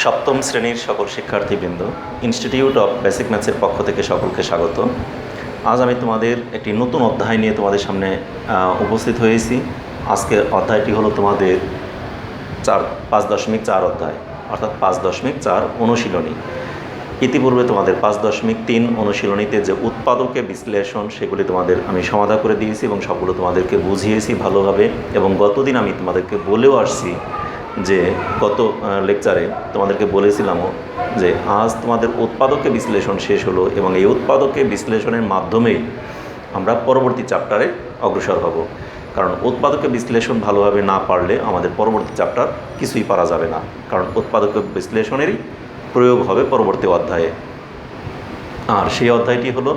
সপ্তম শ্রেণীর সকল শিক্ষার্থীবৃন্দ, ইনস্টিটিউট অফ বেসিক ম্যাথসের পক্ষ থেকে সকলকে স্বাগত। আজ আমি তোমাদের একটি নতুন অধ্যায় নিয়ে তোমাদের সামনে উপস্থিত হয়েছি। আজকের অধ্যায়টি হলো তোমাদের 5.4 অধ্যায়, অর্থাৎ 5.4 অনুশীলনী। ইতিপূর্বে তোমাদের 5.3 অনুশীলনীতে যে উৎপাদকের বিশ্লেষণ সেগুলি তোমাদের আমি সমাধান করে দিয়েছি এবং সবগুলো তোমাদেরকে বুঝিয়েছি ভালোভাবে। এবং গতদিন আমি তোমাদেরকে বলেও আসছি যে গত লেকচারে তোমাদেরকে বলেছিলামও যে আজ তোমাদের উৎপাদকের বিশ্লেষণ শেষ হলো এবং এই উৎপাদকের বিশ্লেষণের মাধ্যমেই আমরা পরবর্তী চ্যাপ্টারে অগ্রসর হব। কারণ উৎপাদকের বিশ্লেষণ ভালোভাবে না পারলে আমাদের পরবর্তী চ্যাপ্টার কিছুই পারা যাবে না, কারণ উৎপাদকের বিশ্লেষণেরই প্রয়োগ হবে পরবর্তী অধ্যায়ে। আর সেই অধ্যায়টি হলো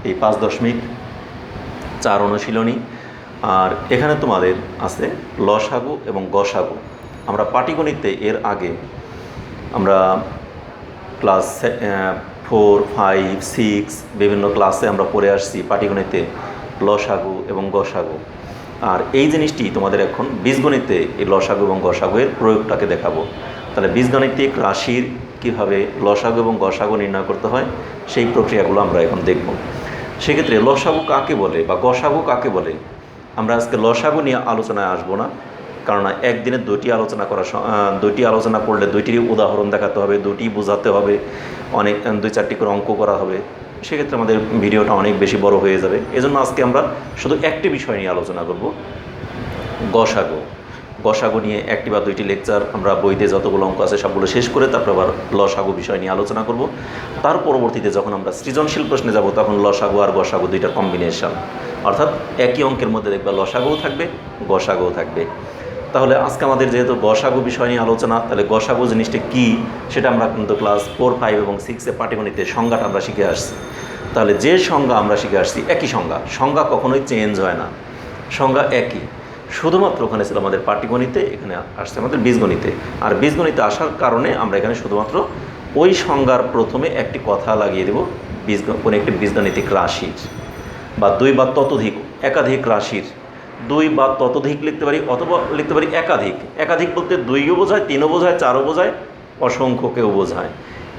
এই 5.4 অনুশীলনী। আর এখানে তোমাদের আছে লসাগু এবং গসাগু। আমরা পাটিগণিতে এর আগে আমরা ক্লাস 4, 5, 6 বিভিন্ন ক্লাসে আমরা পড়ে আসছি পাটিগণিতে লসাগু এবং গসাগু। আর এই জিনিসটি তোমাদের এখন বীজগণিতে এই লসাগু এবং গসাগুয়ের প্রয়োগটাকে দেখাবো। তাহলে বীজগাণিতিক রাশির কীভাবে লসাগু এবং গসাগু নির্ণয় করতে হয় সেই প্রক্রিয়াগুলো আমরা এখন দেখব। সেক্ষেত্রে লসাগু কাকে বলে বা গসাগু কাকে বলে, আমরা আজকে লসাগু নিয়ে আলোচনায় আসবো না, কারণ একদিনে দুইটি আলোচনা করলে দুইটিরই উদাহরণ দেখাতে হবে, দুটি বোঝাতে হবে, অনেক 2-4টি করে অঙ্ক করা হবে। সেক্ষেত্রে আমাদের ভিডিওটা অনেক বেশি বড় হয়ে যাবে। এজন্য আজকে আমরা শুধু একটি বিষয় নিয়ে আলোচনা করব, গসাগু। গসাগু নিয়ে একটি বা দুইটি লেকচার আমরা বইতে যতগুলো অঙ্ক আছে সবগুলো শেষ করে তারপর আবার লসাগু বিষয় নিয়ে আলোচনা করব। তার পরবর্তীতে যখন আমরা সৃজনশীল প্রশ্নে যাব তখন লসাগু আর গসাগু দুইটার কম্বিনেশন, অর্থাৎ একই অঙ্কের মধ্যে দেখবে লসাগুও থাকবে গসাগুও থাকবে। তাহলে আজকে আমাদের যেহেতু গসাগু বিষয় নিয়ে আলোচনা, তাহলে গসাগু জিনিসটা কী সেটা আমরা কিন্তু ক্লাস 4, 5 এবং 6-এ পাটিগণিতে সংজ্ঞাটা আমরা শিখে আসছি। তাহলে যে সংজ্ঞা আমরা শিখে আসছি একই সংজ্ঞা কখনোই চেঞ্জ হয় না, সংজ্ঞা একই। শুধুমাত্র ওখানে ছিল আমাদের পাটিগণিতে, এখানে আসছে আমাদের বীজগণিতে। আর বীজগণিতে আসার কারণে আমরা এখানে শুধুমাত্র ওই সংজ্ঞার প্রথমে একটি কথা লাগিয়ে দেব, কোনো একটি বীজগাণিতিক রাশির বা দুই বা ততোধিক একাধিক রাশির, দুই বা ততোধিক লিখতে পারি অথবা লিখতে পারি একাধিক। একাধিক বলতে 2ও বোঝায়, 3ও বোঝায়, 4ও বোঝায়, অসংখ্যকেও বোঝায়।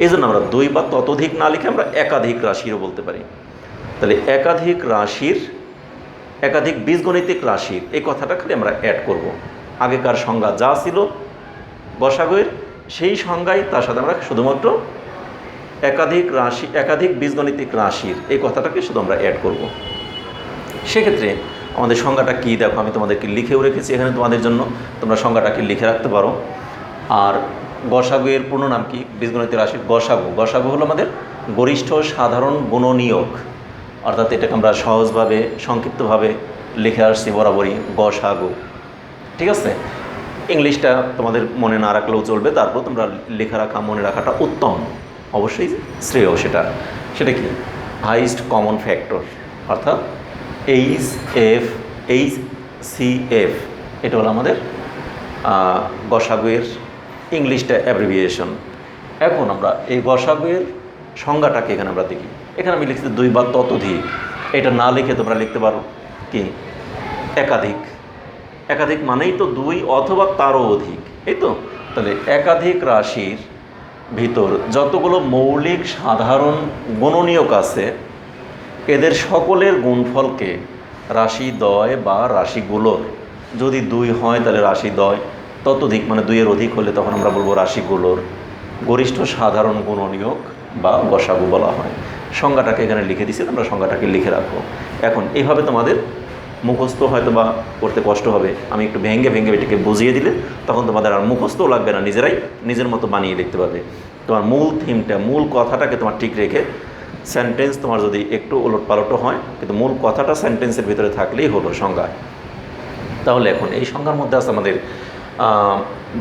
এই জন্য আমরা দুই বা ততোধিক না লিখে আমরা একাধিক রাশিরও বলতে পারি। তাহলে একাধিক রাশির, একাধিক বীজগণিতিক রাশির এই কথাটা খালি আমরা অ্যাড করব। আগেকার সংজ্ঞা যা ছিল গসাগুয়ের সেই সংজ্ঞায় তার সাথে আমরা শুধুমাত্র একাধিক রাশি, একাধিক বীজগণিতিক রাশির এই কথাটাকে শুধু আমরা অ্যাড করব। সেক্ষেত্রে আমাদের সংজ্ঞাটা কী দেখো, আমি তোমাদেরকে লিখেও রেখেছি এখানে তোমাদের জন্য, তোমরা সংজ্ঞাটাকে লিখে রাখতে পারো। আর গসাগুয়ের পূর্ণ নাম কি? বীজগণিতিক রাশির গসাগু। গসাগু হলো আমাদের গরিষ্ঠ সাধারণ গুণনীয়ক, অর্থাৎ এটাকে আমরা সহজভাবে সংক্ষিপ্তভাবে লিখে আসছি বরাবরই গসাগু। ঠিক আছে, ইংলিশটা তোমাদের মনে না রাখলেও চলবে, তারপর তোমরা লেখা রাখা মনে রাখাটা উত্তম, অবশ্যই শ্রেয়। সেটা কি? হাইস্ট কমন ফ্যাক্টর, অর্থাৎ HCF। এটা হলো আমাদের গসাগুয়ের ইংলিশটা অ্যাব্রিভিয়েশন। এখন আমরা এই গসাগুয়ের সংজ্ঞাটাকে এখানে আমরা দেখি। এখানে আমি লিখছি দুই বা ততোধিক, এটা না লিখে তোমরা লিখতে পারো কি একাধিক। একাধিক মানেই তো দুই অথবা তারও অধিক, এই তো। তাহলে একাধিক রাশির ভিতর যতগুলো মৌলিক সাধারণ গুণনীয়ক আছে এদের সকলের গুণফলকে রাশিদ্বয় বা রাশিগুলোর, যদি 2 হয় তাহলে রাশিদ্বয়, ততোধিক মানে 2-এর অধিক হলে তখন আমরা বলবো রাশিগুলোর গরিষ্ঠ সাধারণ গুণনীয়ক বা গসাগু বলা হয়। সংজ্ঞাটাকে এখানে লিখে দিচ্ছি, তোমরা সংজ্ঞাটাকে লিখে রাখো। এখন এইভাবে তোমাদের মুখস্থ হয়তো বা করতে কষ্ট হবে, আমি একটু ভেঙে এটাকে বুঝিয়ে দিলে তখন তোমাদের আর মুখস্থও লাগবে না, নিজেরাই নিজের মতো বানিয়ে লিখতে পারবে। তোমার মূল থিমটা, মূল কথাটাকে তোমার ঠিক রেখে, সেন্টেন্স তোমার যদি একটু ওলটপালটও হয় কিন্তু মূল কথাটা সেন্টেন্সের ভিতরে থাকলেই হলো সংজ্ঞা। তাহলে এখন এই সংজ্ঞার মধ্যে আছে আমাদের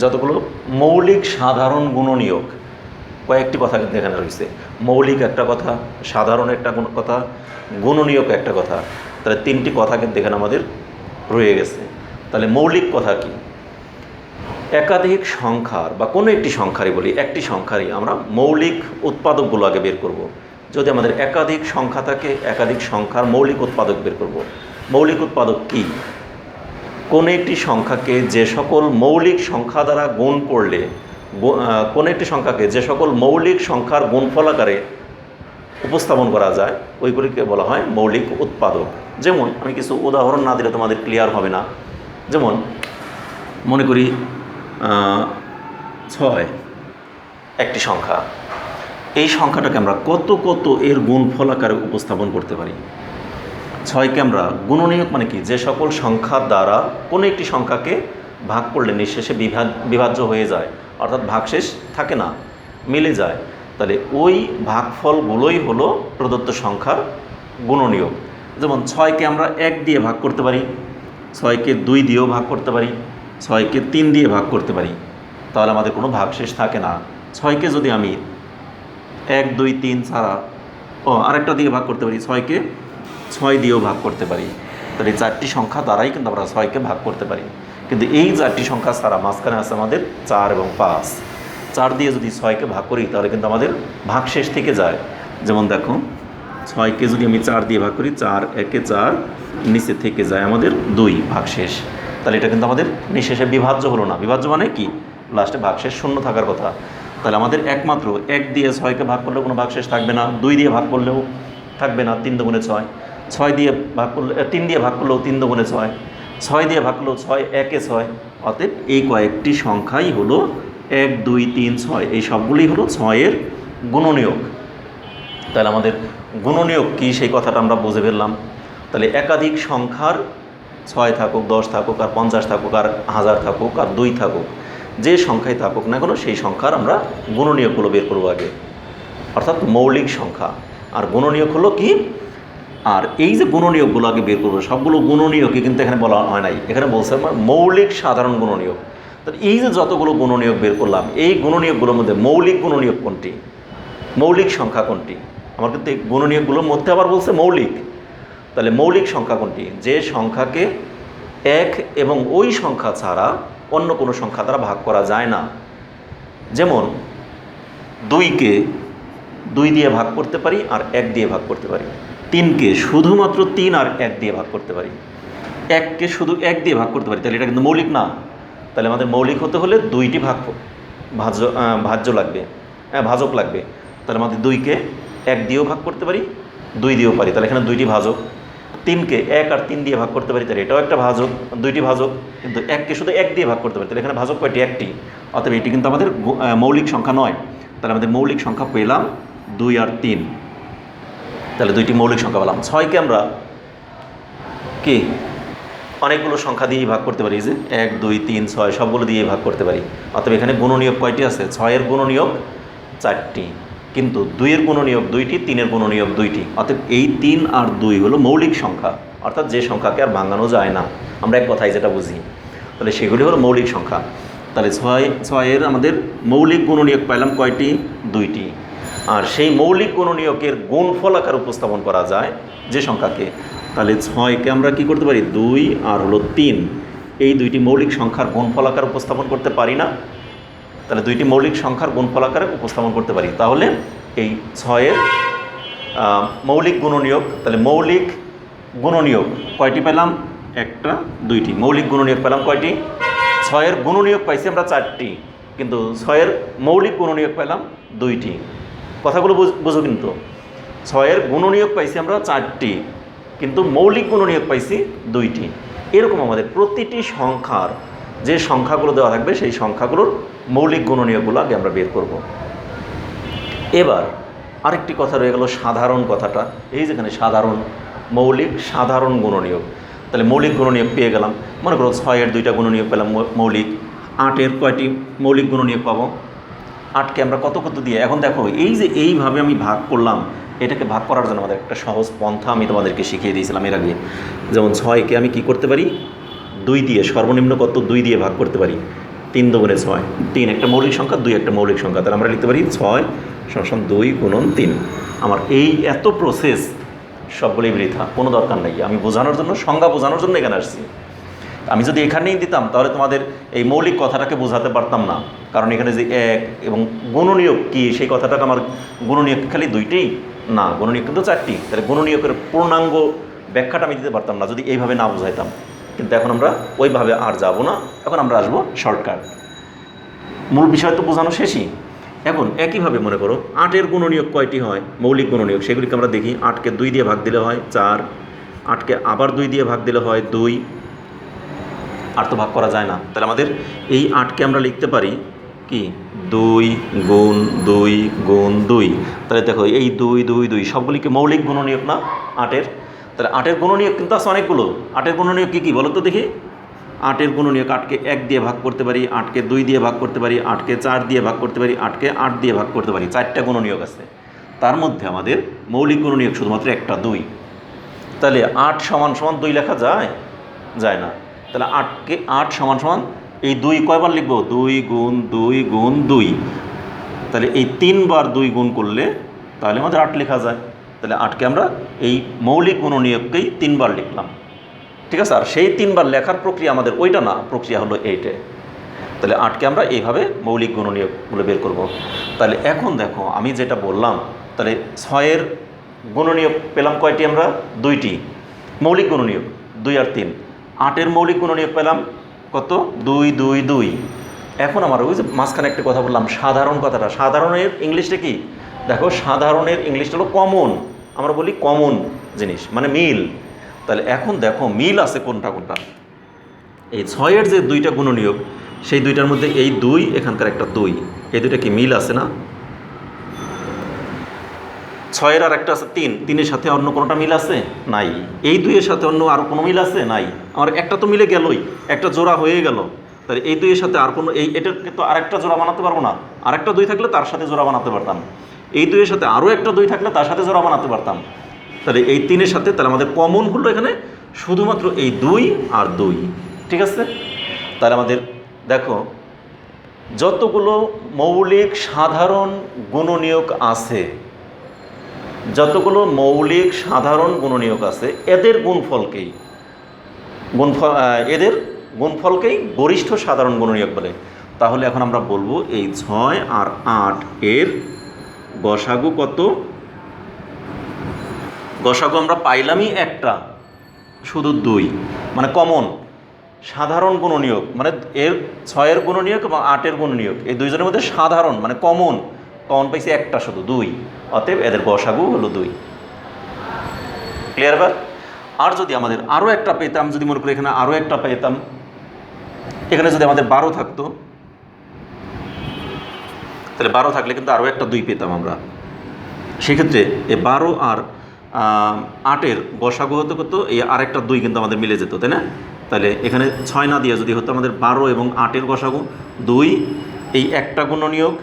যতগুলো মৌলিক সাধারণ গুণনীয়ক, কয়েকটি কথা কিন্তু এখানে রয়েছে। মৌলিক একটা কথা, সাধারণ একটা কথা, গুণনীয়ক একটা কথা। তাহলে 3টি কথা কিন্তু এখানে আমাদের রয়ে গেছে। তাহলে মৌলিক কথা কি? একাধিক সংখ্যার বা কোনো একটি সংখ্যারই বলি, একটি সংখ্যারই আমরা মৌলিক উৎপাদকগুলো আগে বের করব। যদি আমাদের একাধিক সংখ্যা থাকে, একাধিক সংখ্যার মৌলিক উৎপাদক বের করব। মৌলিক উৎপাদক কি? কোনো একটি সংখ্যাকে যে সকল মৌলিক সংখ্যা দ্বারা গুণ করলে কোনো একটি সংখ্যাকে যে সকল মৌলিক সংখ্যার গুণফল আকারে উপস্থাপন করা যায় ওইগুলিকে বলা হয় মৌলিক উৎপাদক। যেমন আমি কিছু উদাহরণ না দিলে তোমাদের ক্লিয়ার হবে না। যেমন মনে করি 6 একটি সংখ্যা, এই সংখ্যাটাকে আমরা কত কত এর গুণফল আকারে উপস্থাপন করতে পারি। 6কে আমরা গুণনীয়ক মানে কি, যে সকল সংখ্যার দ্বারা কোনো একটি সংখ্যাকে ভাগ করলে নিঃশেষে বিভাজ্য হয়ে যায়, অর্থাৎ ভাগশেষ থাকে না, মিলে যায়, তাহলে ওই ভাগফলগুলোই হলো প্রদত্ত সংখ্যার গুণনীয়ক। যেমন 6কে আমরা 1 দিয়ে ভাগ করতে পারি, 6কে 2 দিয়েও ভাগ করতে পারি, 6কে 3 দিয়ে ভাগ করতে পারি, তাহলে আমাদের কোনো ভাগশেষ থাকে না। 6কে যদি আমি 1 2 3 ছাড়া আরেকটা দিয়ে ভাগ করতে পারি, 6কে 6 দিয়েও ভাগ করতে পারি, তাহলে এই 4টি সংখ্যা দ্বারাই কিন্তু আমরা 6কে ভাগ করতে পারি। কিন্তু এই 4টি সংখ্যা ছাড়া মাঝখানে আছে আমাদের 4 এবং 5। 4 দিয়ে যদি 6কে ভাগ করি তাহলে কিন্তু আমাদের ভাগশেষ থেকে যায়। যেমন দেখো 6কে যদি আমি 4 দিয়ে ভাগ করি, 4 একে 4, নিচে থেকে যায় আমাদের 2 ভাগশেষ। তাহলে এটা কিন্তু আমাদের নিঃশেষে বিভাজ্য হলো না। বিভাজ্য মানে কি, লাস্টে ভাগশেষ শূন্য থাকার কথা। তাহলে আমাদের একমাত্র 1 দিয়ে 6কে ভাগ করলেও কোনো ভাগশেষ থাকবে না, 2 দিয়ে ভাগ করলেও থাকবে না, 3 দুগুণে 6, 6 দিয়ে ভাগ করলে 3 দিয়ে ভাগ করলেও 3 দুগুণে 6, 6 দিয়ে ভাগ করলেও 6 একে 6। অতএব এই কয়েকটি সংখ্যাই হলো 1 2 3 6, এই সবগুলোই হলো 6-এর গুণনীয়ক। তাহলে আমাদের গুণনীয়ক কি সেই কথাটা আমরা বুঝে ফেললাম। তাহলে একাধিক সংখ্যার 6 থাকুক, 10 থাকুক, আর 50 থাকুক, আর 1000 থাকুক, আর 2 থাকুক, যে সংখ্যায় থাকুক না কেন সেই সংখ্যার আমরা গুণনীয়কগুলো বের করবো আগে, অর্থাৎ মৌলিক সংখ্যা। আর গুণনীয়ক হলো কি, আর এই যে গুণনীয়কগুলো আগে বের করবো, সবগুলো গুণনীয়কই কিন্তু এখানে বলা হয় নাই, এখানে বলছে আমার মৌলিক সাধারণ গুণনীয়ক। তাহলে এই যে যতগুলো গুণনীয়ক বের করলাম, এই গুণনীয়কগুলোর মধ্যে মৌলিক গুণনীয়ক কোনটি, মৌলিক সংখ্যা কোনটি, আমার কিন্তু এই গুণনীয়কগুলোর মধ্যে আবার বলছে মৌলিক। তাহলে মৌলিক সংখ্যা কোনটি, যে সংখ্যাকে 1 এবং ওই সংখ্যা ছাড়া অন্য কোনো সংখ্যা দ্বারা ভাগ করা যায় না। যেমন 2কে 2 দিয়ে ভাগ করতে পারি আর 1 দিয়ে ভাগ করতে পারি, 3কে শুধুমাত্র 3 আর 1 দিয়ে ভাগ করতে পারি, 1কে শুধু 1 দিয়ে ভাগ করতে পারি, তাহলে এটা কিন্তু মৌলিক না। তাহলে আমাদের মৌলিক হতে হলে 2টি ভাজ্য লাগবে, ভাজক লাগবে। তাহলে আমাদের 2কে 1 দিয়েও ভাগ করতে পারি, 2 দিয়েও পারি, তাহলে এখানে 2টি ভাজক। 3কে 1 আর 3 দিয়ে ভাগ করতে পারি, তাহলে এটাও একটা ভাজক, 2টি ভাজক। কিন্তু 1কে শুধু 1 দিয়ে ভাগ করতে পারি, তাহলে এখানে ভাজক কয়টি, 1টি। অতএব এটি কিন্তু আমাদের মৌলিক সংখ্যা নয়। তাহলে আমাদের মৌলিক সংখ্যা পেলাম 2 আর 3, তাহলে 2টি মৌলিক সংখ্যা পেলাম। 6কে আমরা কি অনেকগুলো সংখ্যা দিয়েই ভাগ করতে পারি, যে 1 2 3 6 সবগুলো দিয়েই ভাগ করতে পারি। অতএব এখানে গুণনীয়ক কয়টি আছে, 6-এর গুণনীয়ক 4টি, কিন্তু 2-এর গুণনীয়ক 2টি, 3-এর গুণনীয়ক 2টি। অতএব এই 3 আর 2 হলো মৌলিক সংখ্যা, অর্থাৎ যে সংখ্যাকে আর ভাঙানো যায় না, আমরা এক কথায় যেটা বুঝি, তাহলে সেগুলি হলো মৌলিক সংখ্যা। তাহলে 6-এর আমাদের মৌলিক গুণনীয়ক পাইলাম কয়টি, 2টি। আর সেই মৌলিক গুণনীয়কের গুণফল আকার উপস্থাপন করা যায় যে সংখ্যাকে, তাহলে 6কে আমরা কি করতে পারি, 2 আর হলো 3, এই 2টি মৌলিক সংখ্যার গুণফল আকার উপস্থাপন করতে পারি না। তাহলে 2টি মৌলিক সংখ্যার গুণফল আকারে উপস্থাপন করতে পারি। তাহলে এই 6-এর মৌলিক গুণনীয়ক, তাহলে মৌলিক গুণনীয়ক কয়টি পেলাম, 1টা 2টি। মৌলিক গুণনীয়ক পেলাম কয়টি, 6-এর গুণনীয়ক পাইছি আমরা 4টি, কিন্তু 6-এর মৌলিক গুণনীয়ক পেলাম 2টি। কথাগুলো বুঝো, কিন্তু 6-এর গুণনীয়ক পাইছি আমরা 4টি, কিন্তু মৌলিক গুণনীয়ক পাইছি 2টি। এরকম আমাদের প্রতিটি সংখ্যার যে সংখ্যাগুলো দেওয়া থাকবে সেই সংখ্যাগুলোর মৌলিক গুণনীয়কগুলো আগে আমরা বের করব। এবার আরেকটি কথা রয়ে গেল সাধারণ কথাটা, এই যেখানে সাধারণ, মৌলিক সাধারণ গুণনীয়ক। তাহলে মৌলিক গুণনীয়ক পেয়ে গেলাম, মনে করো 6-এর 2টা গুণনীয়ক পেলাম মৌলিক, 8-এর কয়টি মৌলিক গুণনীয়ক পাবো, 8কে আমরা কত কত দিয়ে, এখন দেখো এই যে এইভাবে আমি ভাগ করলাম, এটাকে ভাগ করার জন্য আমাদের একটা সহজ পন্থা আমি তোমাদেরকে শিখিয়ে দিয়েছিলাম এর আগে। যেমন 6কে আমি কি করতে পারি, 2 দিয়ে, সর্বনিম্ন কত, 2 দিয়ে ভাগ করতে পারি, 3 দুগুণে 6, 3 একটা মৌলিক সংখ্যা, 2 একটা মৌলিক সংখ্যা, তাহলে আমরা লিখতে পারি 6 = 2 × 3। আমার এই এত প্রসেস সবগুলোই বৃথা, কোনো দরকার নেই, আমি বোঝানোর জন্য, সংজ্ঞা বোঝানোর জন্য এখানে আসছি। আমি যদি এখানেই দিতাম তাহলে তোমাদের এই মৌলিক কথাটাকে বোঝাতে পারতাম না, কারণ এখানে যে 1 এবং গুণনীয়ক কি সেই কথাটাকে আমার, গুণনীয়ক খালি 2টিই না, গুণনীয়ক কিন্তু 4টি, তাহলে গুণনীয়কের পূর্ণাঙ্গ ব্যাখ্যাটা আমি দিতে পারতাম না যদি এইভাবে না বোঝাইতাম। কিন্তু এখন আমরা ওইভাবে আর যাব না, এখন আমরা আসবো শর্টকাট। মূল বিষয় তো বোঝানো শেষই। এখন একইভাবে মনে করো 8-এর গুণনীয়ক কয়টি হয়, মৌলিক গুণনীয়ক, সেগুলিকে আমরা দেখি। 8কে 2 দিয়ে ভাগ দিলে হয় 4, 8কে আবার 2 দিয়ে ভাগ দিলে হয় 2, আর তো ভাগ করা যায় না। তাহলে আমাদের এই 8কে আমরা লিখতে পারি কি 2 গুণ 2 গুণ 2। তাহলে দেখো এই 2 2 2 সবগুলিকে মৌলিক গুণনীয়ক না 8-এর। তাহলে 8-এর গুণনীয়ক কিন্তু আছে অনেকগুলো। 8-এর গুণনীয়ক কী কী বলো তো দেখি। 8-এর গুণনীয়ক 8কে 1 দিয়ে ভাগ করতে পারি, 8কে 2 দিয়ে ভাগ করতে পারি, 8কে 4 দিয়ে ভাগ করতে পারি, 8কে 8 দিয়ে ভাগ করতে পারি। 4টা গুণনীয়ক আছে। তার মধ্যে আমাদের মৌলিক গুণনীয়ক শুধুমাত্র একটা 2। তাহলে 8 সমান সমান 2 লেখা যায়? যায় না। তাহলে 8কে 8 সমান সমান এই 2 কয়বার লিখবো? 2 গুণ 2 গুণ 2। তাহলে এই 3 বার 2 গুণ করলে তাহলে আমাদের 8 লেখা যায়। তাহলে 8কে আমরা এই মৌলিক গুণনীয়ককেই 3 বার লিখলাম, ঠিক আছে। আর সেই 3 বার লেখার প্রক্রিয়া আমাদের ওইটা না, প্রক্রিয়া হলো এইটা। তাহলে 8কে আমরা এইভাবে মৌলিক গুণনীয়কগুলো বের করব। তাহলে এখন দেখো আমি যেটা বললাম, তাহলে 6-এর গুণনীয়ক পেলাম কয়টি আমরা? 2টি মৌলিক গুণনীয়ক, 2 আর 3। 8-এর মৌলিক গুণনীয়ক পেলাম কত? 2 2 2। এখন আমার ওই যে মাঝখানে একটা কথা বললাম, সাধারণ কথাটা। সাধারণের ইংলিশটা কি দেখো, সাধারণের ইংলিশটা হলো কমন। আমরা বলি কমন জিনিস মানে মিল। তাহলে এখন দেখো মিল আছে কোনটা কোনটা। এই 6-এর যে 2টা গুণনীয়ক, সেই 2টার মধ্যে এই 2, এখানকার একটা 2, এই 2টা কি মিল আছে না? 6-এর আর একটা আছে 3, 3-এর সাথে অন্য কোনোটা মিল আছে? নাই। এই 2-এর সাথে অন্য আর কোনো মিল আছে? নাই। আমার একটা তো মিলে গেলই, একটা জোড়া হয়ে গেল। তাহলে এই 2-এর সাথে আর কোনো এটাকে তো আরেকটা জোড়া বানাতে পারবো না। আরেকটা 2 থাকলে তার সাথে জোড়া বানাতে পারতাম। এই 2-এর সাথে আরও একটা 2 থাকলে তার সাথে জোড়া বানাতে পারতাম। তাহলে এই 3-এর সাথে তাহলে আমাদের কমন হলো এখানে শুধুমাত্র এই 2 আর 2, ঠিক আছে। তাহলে আমাদের দেখো যতগুলো মৌলিক সাধারণ গুণনীয়ক আছে, যতগুলো মৌলিক সাধারণ গুণনীয়ক আছে, এদের গুণফলকেই গরিষ্ঠ সাধারণ গুণনীয়ক বলে। তাহলে এখন আমরা বলবো এই 6 আর 8 এর গসাগু কত? গসাগু আমরা পাইলামই একটা, শুধু 2, মানে কমন সাধারণ গুণনীয়ক। মানে এর 6-এর গুণনীয়ক এবং 8-এর গুণনীয়ক এই দুইজনের মধ্যে সাধারণ মানে কমন পাইছি একটা, শুধু 2। অতএব এদের গসাগু হলো 2। ক্লিয়ার? এবার আর যদি আমাদের আরও একটা পেতাম, যদি মনে করি এখানে আরও একটা পেতাম, এখানে যদি আমাদের 12 থাকতো, তাহলে 12 থাকলে কিন্তু আরও একটা 2 পেতাম আমরা। সেক্ষেত্রে এই 12 আর 8-এর গসাগু হতে কত? এই আরেকটা 2 কিন্তু আমাদের মিলে যেত, তাই না? তাহলে এখানে 6 না দিয়ে যদি হতো আমাদের 12 এবং 8-এর গসাগু 2, এই একটা গুণনীয়ক,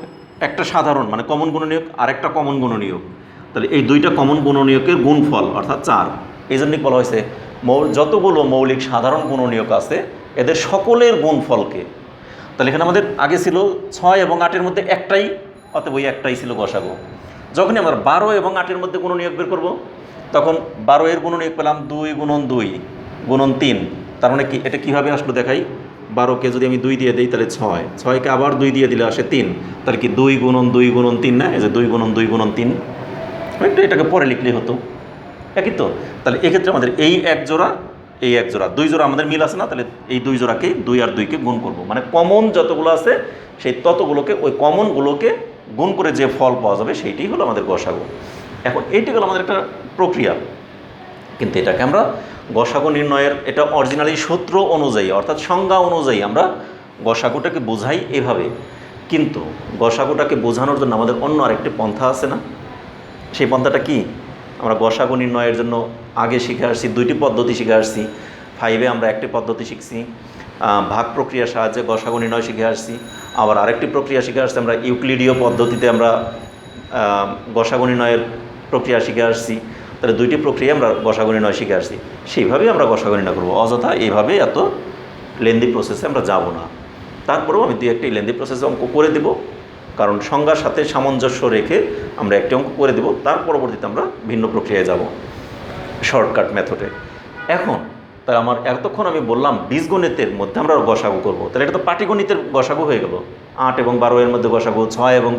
একটা সাধারণ মানে কমন গুণনীয়ক, আর একটা কমন গুণনীয়ক। তাহলে এই 2টা কমন গুণনীয়কের গুণফল অর্থাৎ 4। এই জন্যই বলা হয়েছে যতগুলো মৌলিক সাধারণ গুণনীয়ক আছে এদের সকলের গুণফলকে। তাহলে এখানে আমাদের আগে ছিল 6 এবং 8-এর মধ্যে একটাই, অতএব ওই একটাই ছিল গসাগু। যখনই আমরা 12 এবং 8-এর মধ্যে গুণনীয়ক বের করব, তখন 12-এর গুণনীয়ক পেলাম 2 গুণন 2 গুণন 3। তার মানে কি এটা কীভাবে আসলো দেখাই। 12কে যদি আমি 2 দিয়ে দিই তাহলে 6, 6কে আবার 2 দিয়ে দিলে আসে 3। তাহলে কি 2 গুণন 2 গুণন 3 না? এই যে 2 গুণন 2 গুণন 3, একটু এটাকে পরে লিখলেই হতো, একই তো। তাহলে এক্ষেত্রে আমাদের এই এক জোড়া, এই এক জোড়া, 2 জোড়া আমাদের মিল আছে না? তাহলে এই 2 জোড়াকে 2 আর 2কে গুণ করব, মানে কমন যতগুলো আছে সেই ততগুলোকে, ওই কমনগুলোকে গুণ করে যে ফল পাওয়া যাবে সেইটাই হলো আমাদের গসাগু। এখন এইটি হলো আমাদের একটা প্রক্রিয়া, কিন্তু এটাকে আমরা গসাগু নির্ণয়ের এটা অরিজিনালি সূত্র অনুযায়ী অর্থাৎ সংজ্ঞা অনুযায়ী আমরা গসাগুটাকে বোঝাই এভাবে। কিন্তু গসাগুটাকে বোঝানোর জন্য আমাদের অন্য আরেকটি পন্থা আছে না? সেই পন্থাটা কি? আমরা গসাগু নির্ণয়ের জন্য আগে শিখে আসছি 2টি পদ্ধতি শিখে আসছি। 5-এ আমরা একটি পদ্ধতি শিখছি, ভাগ প্রক্রিয়ার সাহায্যে গসাগু নির্ণয় শিখে আসছি। আবার আরেকটি প্রক্রিয়া শিখে আসছি আমরা ইউক্লিডীয় পদ্ধতিতে আমরা গসাগু নির্ণয়ের প্রক্রিয়া শিখে আসছি। তাহলে 2টি প্রক্রিয়া আমরা গসাগু নির্ণয় শিখে আসছি, সেইভাবেই আমরা গসাগু নির্ণয় করবো। অযথা এইভাবে এত লেন্দি প্রসেসে আমরা যাব না। তারপরেও আমি 2-1টি লেন্দি প্রসেসে অঙ্ক করে দেব, কারণ সংজ্ঞার সাথে সামঞ্জস্য রেখে আমরা একটি অঙ্ক করে দেব। তার পরবর্তীতে আমরা ভিন্ন প্রক্রিয়ায় যাব, শর্টকাট মেথডে। এখন তাহলে আমার এতক্ষণ আমি বললাম বীজগণিতের মধ্যে আমরা গসাগু করব, তাহলে এটা তো পাটিগণিতের গসাগু হয়ে গেল। 8 এবং 12-এর মধ্যে গসাগু, 6 এবং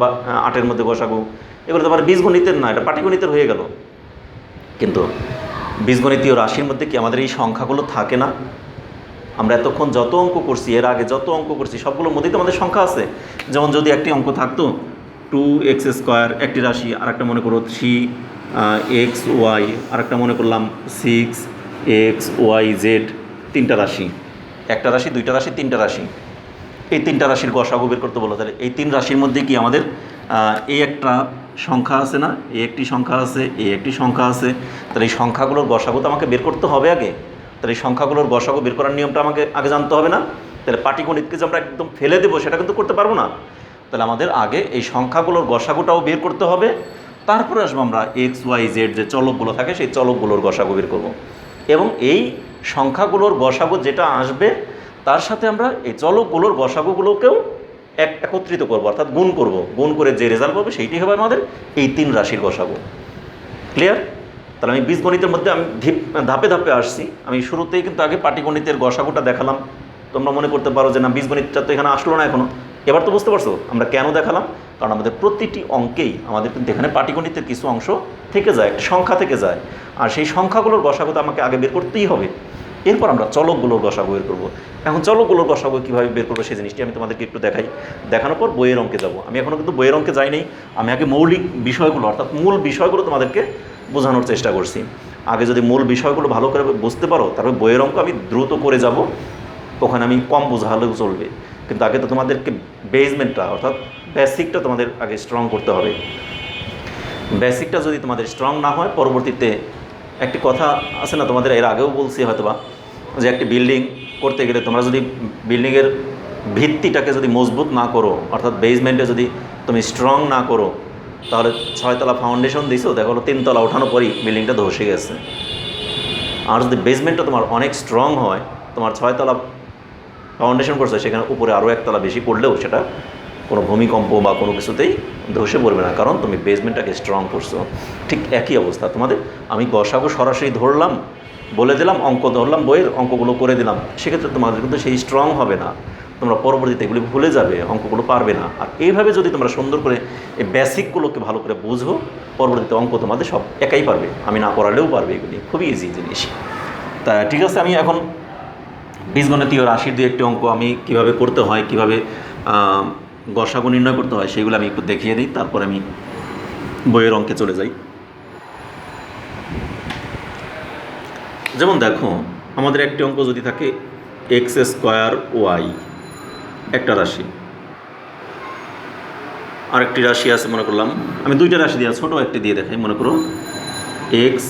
8-এর মধ্যে গসাগু, এগুলো তো আমার বীজগণিতের না, এটা পাটিগণিতের হয়ে গেল। কিন্তু বীজগণিতীয় রাশির মধ্যে কি আমাদের এই সংখ্যাগুলো থাকে না? আমরা এতক্ষণ যত অঙ্ক করছি, এর আগে যত অঙ্ক করছি সবগুলোর মধ্যেই তো আমাদের সংখ্যা আছে। যেমন যদি একটি অঙ্ক থাকতো 2x² একটি রাশি, আর একটা মনে করো 3xy, আর একটা মনে করলাম 6xyz, তিনটা রাশি, একটা রাশি, দুইটা রাশি, তিনটা রাশি। এই তিনটা রাশির গসাগু বের করতে বলো, তাহলে এই তিন রাশির মধ্যে কি আমাদের এই একটা সংখ্যা আছে না, এই একটি সংখ্যা আছে, এই একটি সংখ্যা আছে, তাহলে এই সংখ্যাগুলোর গসাগু তো আমাকে বের করতে হবে আগে। তাহলে এই সংখ্যাগুলোর গসাগু বের করার নিয়মটা আমাকে আগে জানতে হবে না? তাহলে পাটিগণিতকে যে আমরা একদম ফেলে দেবো সেটা কিন্তু করতে পারবো না। তাহলে আমাদের আগে এই সংখ্যাগুলোর গসাগুটাও বের করতে হবে, তারপরে আসবো আমরা XYZ যে চলকগুলো থাকে সেই চলকগুলোর গসাগু বের করব। এবং এই সংখ্যাগুলোর গসাগু যেটা আসবে তার সাথে আমরা এই চলকগুলোর গসাগুগুলোকেও একত্রিত করবো, অর্থাৎ গুণ করব। গুণ করে যে রেজাল্ট পাবো সেইটি হবে আমাদের এই তিন রাশির গসাগু। ক্লিয়ার? তাহলে আমি বীজগণিতের মধ্যে আমি ধাপে ধাপে আসছি। আমি শুরুতেই কিন্তু আগে পাটিগণিতের গসাগুটা দেখালাম। তোমরা মনে করতে পারো যে না, বীজগণিতটা তো এখানে আসলো না এখনও। এবার তো বুঝতে পারছো আমরা কেন দেখালাম? কারণ আমাদের প্রতিটি অঙ্কেই আমাদের কিন্তু এখানে পাটিগণিতের কিছু অংশ থেকে যায়, একটা সংখ্যা থেকে যায়, আর সেই সংখ্যাগুলোর গসাগু তো আমাকে আগে বের করতেই হবে। এরপর আমরা চলকগুলোর গসাগু বের করবো। এখন চলকগুলোর গসাগু কীভাবে বের করবো সেই জিনিসটি আমি তোমাদেরকে একটু দেখাই। দেখানোর পর বইয়ের অঙ্কে যাব। আমি এখনও কিন্তু বইয়ের অঙ্কে যাই নাই। আমি আগে মৌলিক বিষয়গুলো, অর্থাৎ মূল বিষয়গুলো তোমাদেরকে বোঝানোর চেষ্টা করছি। আগে যদি মূল বিষয়গুলো ভালো করে বুঝতে পারো, তারপরে বইয়ের অঙ্ক আমি দ্রুত করে যাব, ওখানে আমি কম বোঝালেও চলবে। কিন্তু আগে তো তোমাদেরকে বেসমেন্টটা, অর্থাৎ বেসিকটা তোমাদের আগে স্ট্রং করতে হবে। বেসিকটা যদি তোমাদের স্ট্রং না হয়, পরবর্তীতে একটি কথা আছে না, তোমাদের এর আগেও বলছি হয়তোবা, যে একটি বিল্ডিং করতে গেলে তোমরা যদি বিল্ডিংয়ের ভিত্তিটাকে যদি মজবুত না করো, অর্থাৎ বেসমেন্টে যদি তুমি স্ট্রং না করো, তাহলে 6 তলা ফাউন্ডেশন দিছো, দেখো 3 তলা ওঠানোর পরই বিল্ডিংটা ধসে গেছে। আর যদি বেসমেন্টটা তোমার অনেক স্ট্রং হয়, তোমার 6 তলা ফাউন্ডেশন করছে, সেখানে উপরে আরও 1 তলা বেশি পড়লেও সেটা কোনো ভূমিকম্প বা কোনো কিছুতেই ধসে পড়বে না, কারণ তুমি বেসমেন্টটাকে স্ট্রং করছো। ঠিক একই অবস্থা তোমাদের। আমি গসাগু সরাসরি ধরলাম, বলে দিলাম, অঙ্ক ধরলাম, বইয়ের অঙ্কগুলো করে দিলাম, সেক্ষেত্রে তোমাদের কিন্তু সেই স্ট্রং হবে না। তোমরা পরবর্তীতে এগুলি ভুলে যাবে, অঙ্কগুলো পারবে না। আর এইভাবে যদি তোমরা সুন্দর করে এই বেসিকগুলোকে ভালো করে বুঝো, পরবর্তীতে অঙ্ক তোমাদের সব একাই পারবে, আমি না পড়ালেও পারবে। এগুলি খুবই ইজি জিনিস। তা ঠিক আছে, আমি এখন বীজগণিতীয় রাশির দিয়ে একটি অঙ্ক আমি কীভাবে করতে হয়, কীভাবে গসাগু নির্ণয় করতে হয়, সেগুলো আমি একটু দেখিয়ে দিই, তারপর আমি বইয়ের অঙ্কে চলে যাই। যেমন দেখো, আমাদের একটি অঙ্ক যদি থাকে x² একটা রাশি, আরেকটি রাশি আছে, মনে করলাম আমি দুইটা রাশি দিয়ে ছোটো একটি দিয়ে দেখাই। মনে করো x³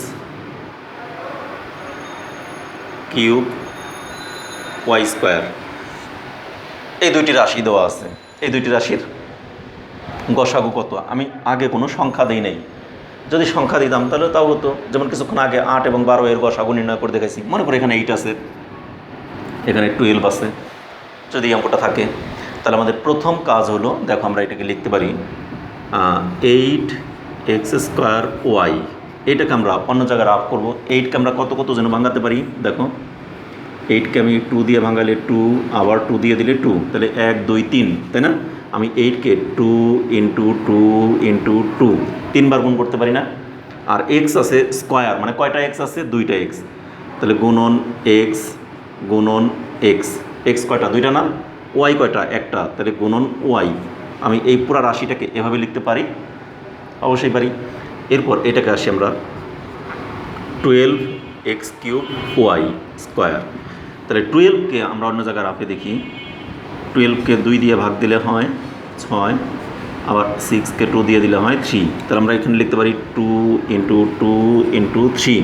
এই দুইটি রাশি দেওয়া আছে। এই দুইটি রাশির গসাগু কত? আমি আগে কোনো সংখ্যা দিই নাই। যদি সংখ্যা দিতাম তাহলে তাও হতো। যেমন কিছুক্ষণ আগে 8 এবং 12 এর গসাগু নির্ণয় করে দেখাইছি। মনে করি এখানে 8 আছে, এখানে 12 আছে। যদি এই অঙ্কটা থাকে, তাহলে আমাদের প্রথম কাজ হলো, দেখো আমরা এটাকে লিখতে পারি 8x²y। এইটাকে আমরা অন্য জায়গায় রাফ করবো। 8কে আমরা কত কত যেন ভাঙাতে পারি। দেখো 8কে আমি 2 দিয়ে ভাঙালে 2, আবার 2 দিয়ে দিলে 2, তাহলে 1 2 3, তাই না? আমি 8কে 2 × 2 × 2 3বার গুণ করতে পারি না? আর এক্স আছে স্কোয়ার, মানে কয়টা এক্স আছে? 2টা এক্স। তাহলে গুণন এক্স গুণন এক্স, এক্স কয়টা? 2টা না? ওয়াই কয়টা? একটা। তাহলে গুণন ওয়াই। আমি এই পুরা রাশিটাকে এভাবে লিখতে পারি, অবশ্যই পারি। এরপর এটাকে আসি আমরা 12x³ তাহলে 12কে আমরা অন্য জায়গায় রাফে দেখি। 12কে 2 দিয়ে ভাগ দিলে হয় 6, আবার 6কে 2 দিয়ে দিলে হয় 3। তাহলে আমরা এখানে লিখতে পারি 2 × 2 × 3,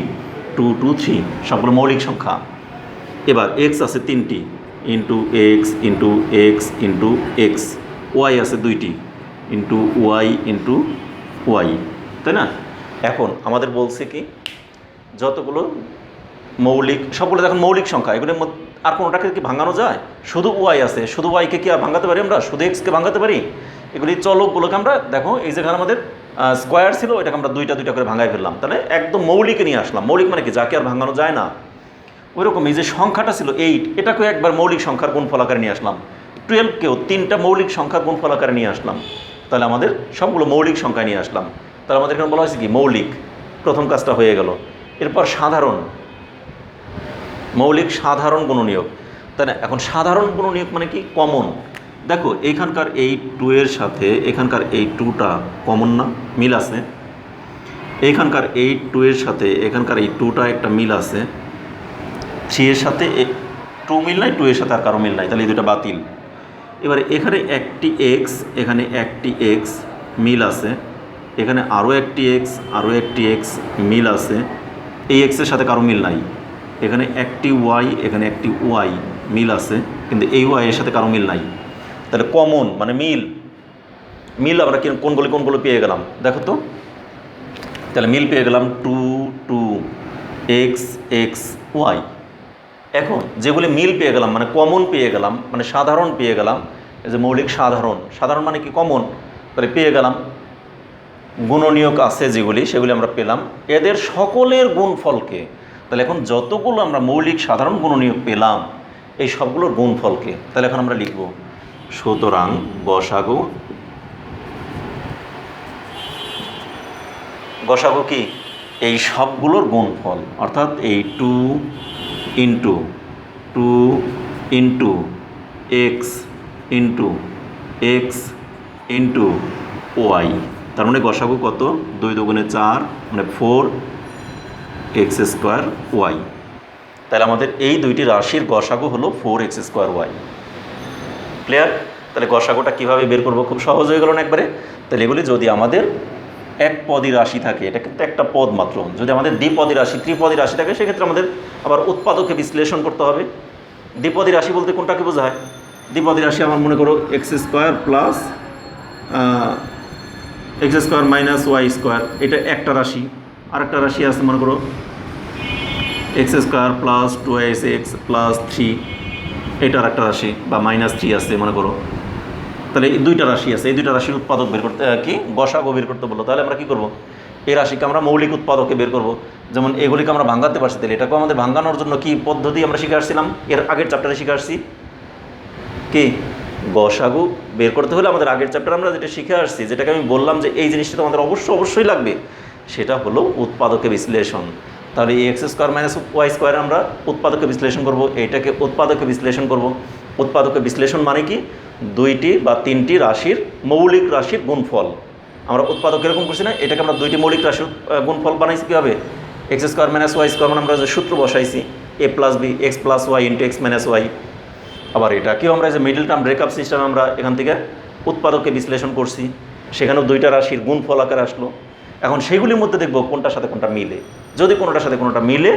2 2 3, সবগুলো মৌলিক সংখ্যা। এবার এক্স আছে 3টি, x × x, ওয়াই আছে 2টি, y × y, তাই না? এখন আমাদের বলছে কি, যতগুলো মৌলিক, সবগুলো দেখুন মৌলিক সংখ্যা, এগুলোর মধ্যে আর কোনোটাকে কি ভাঙানো যায়? শুধু ওয়াই আছে, শুধু ওয়াইকে কি আর ভাঙাতে পারি আমরা? শুধু এক্সকে ভাঙাতে পারি? এগুলি চলকগুলোকে আমরা, দেখো এই যেখানে আমাদের স্কোয়ার ছিল, এটাকে আমরা 2টা 2টা করে ভাঙাই ফেললাম। তাহলে একদম মৌলিকে নিয়ে আসলাম। মৌলিক মানে কি? যাকে আর ভাঙানো যায় না। ওইরকম এই যে সংখ্যাটা ছিল 8, এটাকেও একবার মৌলিক সংখ্যার গুণফল আকারে নিয়ে আসলাম। 12কেও 3টা মৌলিক সংখ্যার গুণফল আকারে নিয়ে আসলাম। তাহলে আমাদের সবগুলো মৌলিক সংখ্যায় নিয়ে আসলাম। তাহলে আমাদের এখানে বলা হয়েছে কি? মৌলিক। প্রথম কাজটা হয়ে গেল। এরপর সাধারণ, মৌলিক সাধারণ গুণনীয়ক। তাই না? এখন সাধারণ গুণনীয়ক মানে কি? কমন। দেখো এইখানকার এই 2 এর সাথে এখানকার এই 2টা কমন না, মিল আছে। এইখানকার এই 2 এর সাথে এখানকার এই 2টা একটা মিল আছে। 3 এর সাথে 2 মিল নাই, 2 এর সাথে আর কারো মিল নাই, তাহলে এই দুটো বাতিল। এবারে এখানে একটি এক্স, এখানে একটি এক্স মিল আছে, এখানে আরও একটি এক্স, আরও একটি এক্স মিল আছে, এই এক্সের সাথে কারো মিল নাই। এখানে একটি ওয়াই, এখানে একটি ওয়াই মিল আছে, কিন্তু এই ওয়াই এর সাথে কারো মিল নাই। তাহলে কমন মানে মিল। মিল আমরা কোনগুলো পেয়ে গেলাম দেখো তো। তাহলে মিল পেয়ে গেলাম 2 2 এক্স এক্স ওয়াই। এখন যেগুলি মিল পেয়ে গেলাম মানে কমন পেয়ে গেলাম, মানে সাধারণ পেয়ে গেলাম, এই যে মৌলিক সাধারণ, সাধারণ মানে কি? কমন। তাহলে পেয়ে গেলাম। গুণনীয়ক আছে যেগুলি, সেগুলি আমরা পেলাম। এদের সকলের গুণফলকে, তাহলে এখন যতগুলো আমরা মৌলিক সাধারণ গুণনীয়ক পেলাম এই সবগুলোর গুণফলকে, তাহলে এখন আমরা লিখব সুতরাং গসাগু, গসাগু কি? এই সবগুলোর গুণফল, অর্থাৎ এই 2 into 2 into x into x into y. তার মানে গসাগু কত? 2 দুগুণে 4 মানে 4 এক্স স্কোয়ার ওয়াই। তাহলে আমাদের এই দুইটি রাশির গসাগু হলো 4 এক্স স্কোয়ার ওয়াই। ক্লিয়ার? তাহলে গসাগুটা কীভাবে বের করবো? খুব সহজ হয়ে গেল না একবারে। তাহলে এগুলি যদি আমাদের এক পদী রাশি থাকে, এটা কিন্তু একটা পদ মাত্র। যদি আমাদের দ্বিপদী রাশি, ত্রিপদী রাশি থাকে, সেক্ষেত্রে আমাদের আবার উৎপাদকে বিশ্লেষণ করতে হবে। দ্বিপদী রাশি বলতে কোনটাকে বোঝায়? দ্বিপদী রাশি আমার মনে করো x square plus x square minus y square, এটা একটা রাশি। আরেকটা রাশি আছে মনে করো x square plus 2x plus 3, এটা আর একটা রাশি, বা মাইনাস 3 আছে মনে করো। তাহলে এই দুইটা রাশি আছে, এই দুইটা রাশির উৎপাদক বের করতে কি গসাগু বের করতে বললো। তাহলে আমরা কী করবো? এই রাশিকে আমরা মৌলিক উৎপাদকে বের করব। যেমন এগুলিকে আমরা ভাঙাতে পারছি, তাহলে এটাকেও আমাদের ভাঙানোর জন্য কি পদ্ধতি আমরা শিখে আসছিলাম? এর আগের চ্যাপ্টারে শিখে আসছি কি গসাগু বের করতে হলে আমাদের আগের চ্যাপ্টারে আমরা যেটা শিখে আসছি, যেটাকে আমি বললাম যে এই জিনিসটা তো আমাদের অবশ্যই লাগবে, সেটা হলো উৎপাদকে বিশ্লেষণ। তাহলে এই x square minus y square আমরা উৎপাদকে বিশ্লেষণ করব, এইটাকে উৎপাদকে বিশ্লেষণ করব। উৎপাদকে বিশ্লেষণ মানে কি? দুইটি বা তিনটি রাশির মৌলিক রাশির গুণফল। আমরা উৎপাদক এরকম করছি না, এটাকে আমরা দুইটি মৌলিক রাশির গুণফল বানাইছি কীভাবে? X square minus y square মানে আমরা যে সূত্র বসাইছি a plus b x plus y into x minus y. আবার এটাকেও আমরা যে মিডল টার্ম ব্রেকআপ সিস্টেম আমরা এখান থেকে উৎপাদককে বিশ্লেষণ করছি, সেখানেও দুইটা রাশির গুণফল আকারে আসলো। এখন সেইগুলির মধ্যে দেখব কোনটার সাথে কোনটা মিলে। যদি কোনোটার সাথে কোনোটা মিলে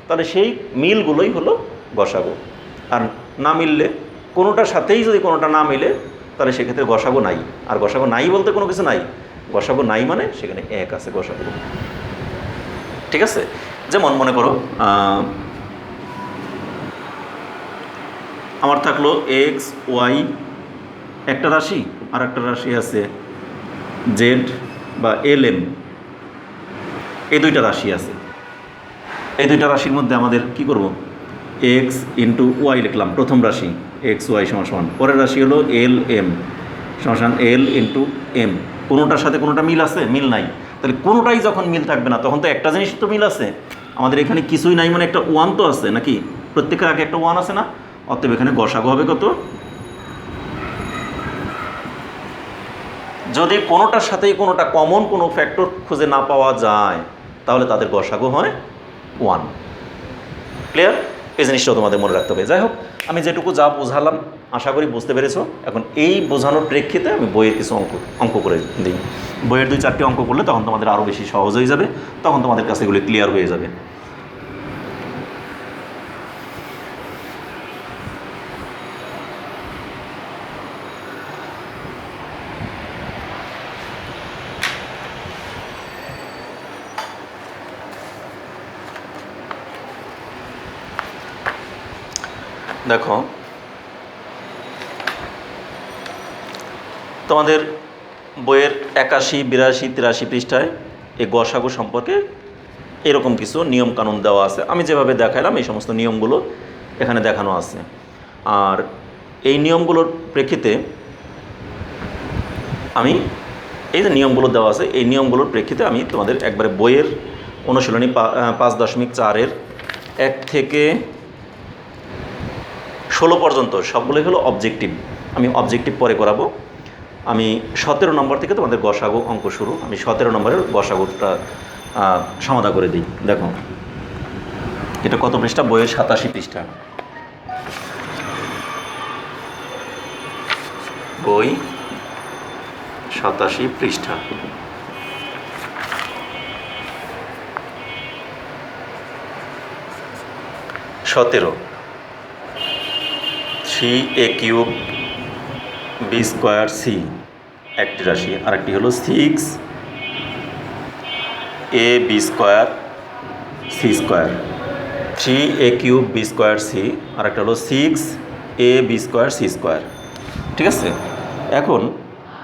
তাহলে সেই মিলগুলোই হলো গসাগু। আর না মিললে, কোনোটার সাথেই যদি কোনোটা না মিলে, তাহলে সেক্ষেত্রে গসাগু নাই। আর গসাগু নাই বলতে কোনো কিছু নাই, গসাগু নাই মানে সেখানে এক আছে গসাগু। ঠিক আছে? যেমন মনে করো আমার থাকলো এক্স ওয়াই একটা রাশি, আর একটা রাশি আছে জেড বা এলএম, এই দুইটা রাশি আছে। এই দুইটা রাশির মধ্যে আমাদের কি করব? এক্স ইন্টু ওয়াই লিখলাম প্রথম রাশি, এক্স ওয়াই সমান সমান। পরের রাশি হলো এল এম সমান এল ইন্টু এম। কোনোটার সাথে কোনোটা মিল আছে? মিল নাই। তাহলে কোনোটাই যখন মিল থাকবে না, তখন তো একটা জিনিস তো মিল আছে। আমাদের এখানে কিছুই নাই মানে একটা ওয়ান তো আছে নাকি? প্রত্যেকের আগে একটা ওয়ান আছে না? অতএব এখানে গসাগু হবে কত? যদি কোনোটার সাথেই কোনোটা কমন কোনো ফ্যাক্টর খুঁজে না পাওয়া যায়, তাহলে তাদের গসাগু হয় 1। ক্লিয়ার? এই জিনিসটাও তোমাদের মনে রাখতে হবে। যাই হোক, আমি যেটুকু যা বোঝালাম আশা করি বুঝতে পেরেছো। এখন এই বোঝানোর প্রেক্ষিতে আমি বইয়ের কিছু অঙ্ক করে দিই। বইয়ের 2-4টি অঙ্ক করলে তখন তোমাদের আরও বেশি সহজ হয়ে যাবে, তখন তোমাদের কাছে এগুলি ক্লিয়ার হয়ে যাবে। দেখো তোমাদের বইয়ের 81, 82, 83 পৃষ্ঠায় এই গসাগু সম্পর্কে এরকম কিছু নিয়মকানুন দেওয়া আছে। আমি যেভাবে দেখালাম এই সমস্ত নিয়মগুলো এখানে দেখানো আছে। আর এই নিয়মগুলোর প্রেক্ষিতে আমি এই যে নিয়মগুলো দেওয়া আছে, এই নিয়মগুলোর প্রেক্ষিতে আমি তোমাদের একবারে বইয়ের অনুশীলনী 5.4-এর 1 থেকে 16 পর্যন্ত সবগুলোই হলো অবজেক্টিভ। আমি অবজেক্টিভ পরে করাবো। আমি 17 নম্বর থেকে তোমাদের গসাগু অঙ্ক শুরু। আমি 17 নম্বরের গসাগুটা সমাধান করে দিই। দেখো এটা কত পৃষ্ঠা? বইয়ের 87 পৃষ্ঠা। বই 87 পৃষ্ঠা। 17 3a cube b square C একটি রাশি, আরেকটি হলো 6a b square c square. 3a cube b square c আর একটা হলো 6a b square c square. ঠিক আছে, এখন